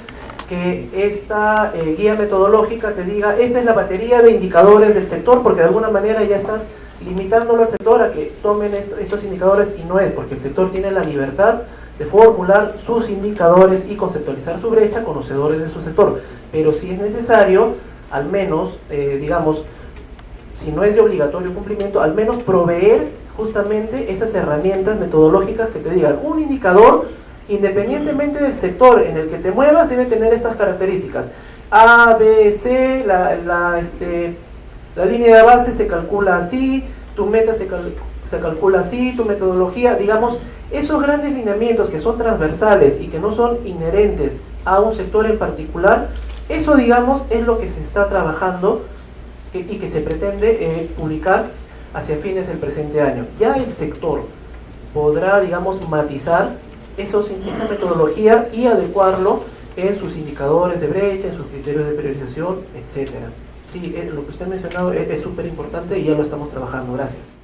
que esta guía metodológica te diga esta es la batería de indicadores del sector, porque de alguna manera ya estás limitándolo al sector a que tomen estos indicadores, y no es, porque el sector tiene la libertad de formular sus indicadores y conceptualizar su brecha, conocedores de su sector. Pero si es necesario, al menos, digamos, si no es de obligatorio cumplimiento, al menos proveer justamente esas herramientas metodológicas que te digan un indicador, independientemente del sector en el que te muevas, debe tener estas características. A, B, C, la línea de base se calcula así, tu meta se calcula así, tu metodología, digamos, esos grandes lineamientos que son transversales y que no son inherentes a un sector en particular, eso, digamos, es lo que se está trabajando y que se pretende publicar hacia fines del presente año. Ya el sector podrá, digamos, matizar esa metodología y adecuarlo en sus indicadores de brecha, en sus criterios de priorización, etcétera. Sí, lo que usted ha mencionado es súper importante y ya lo estamos trabajando. Gracias.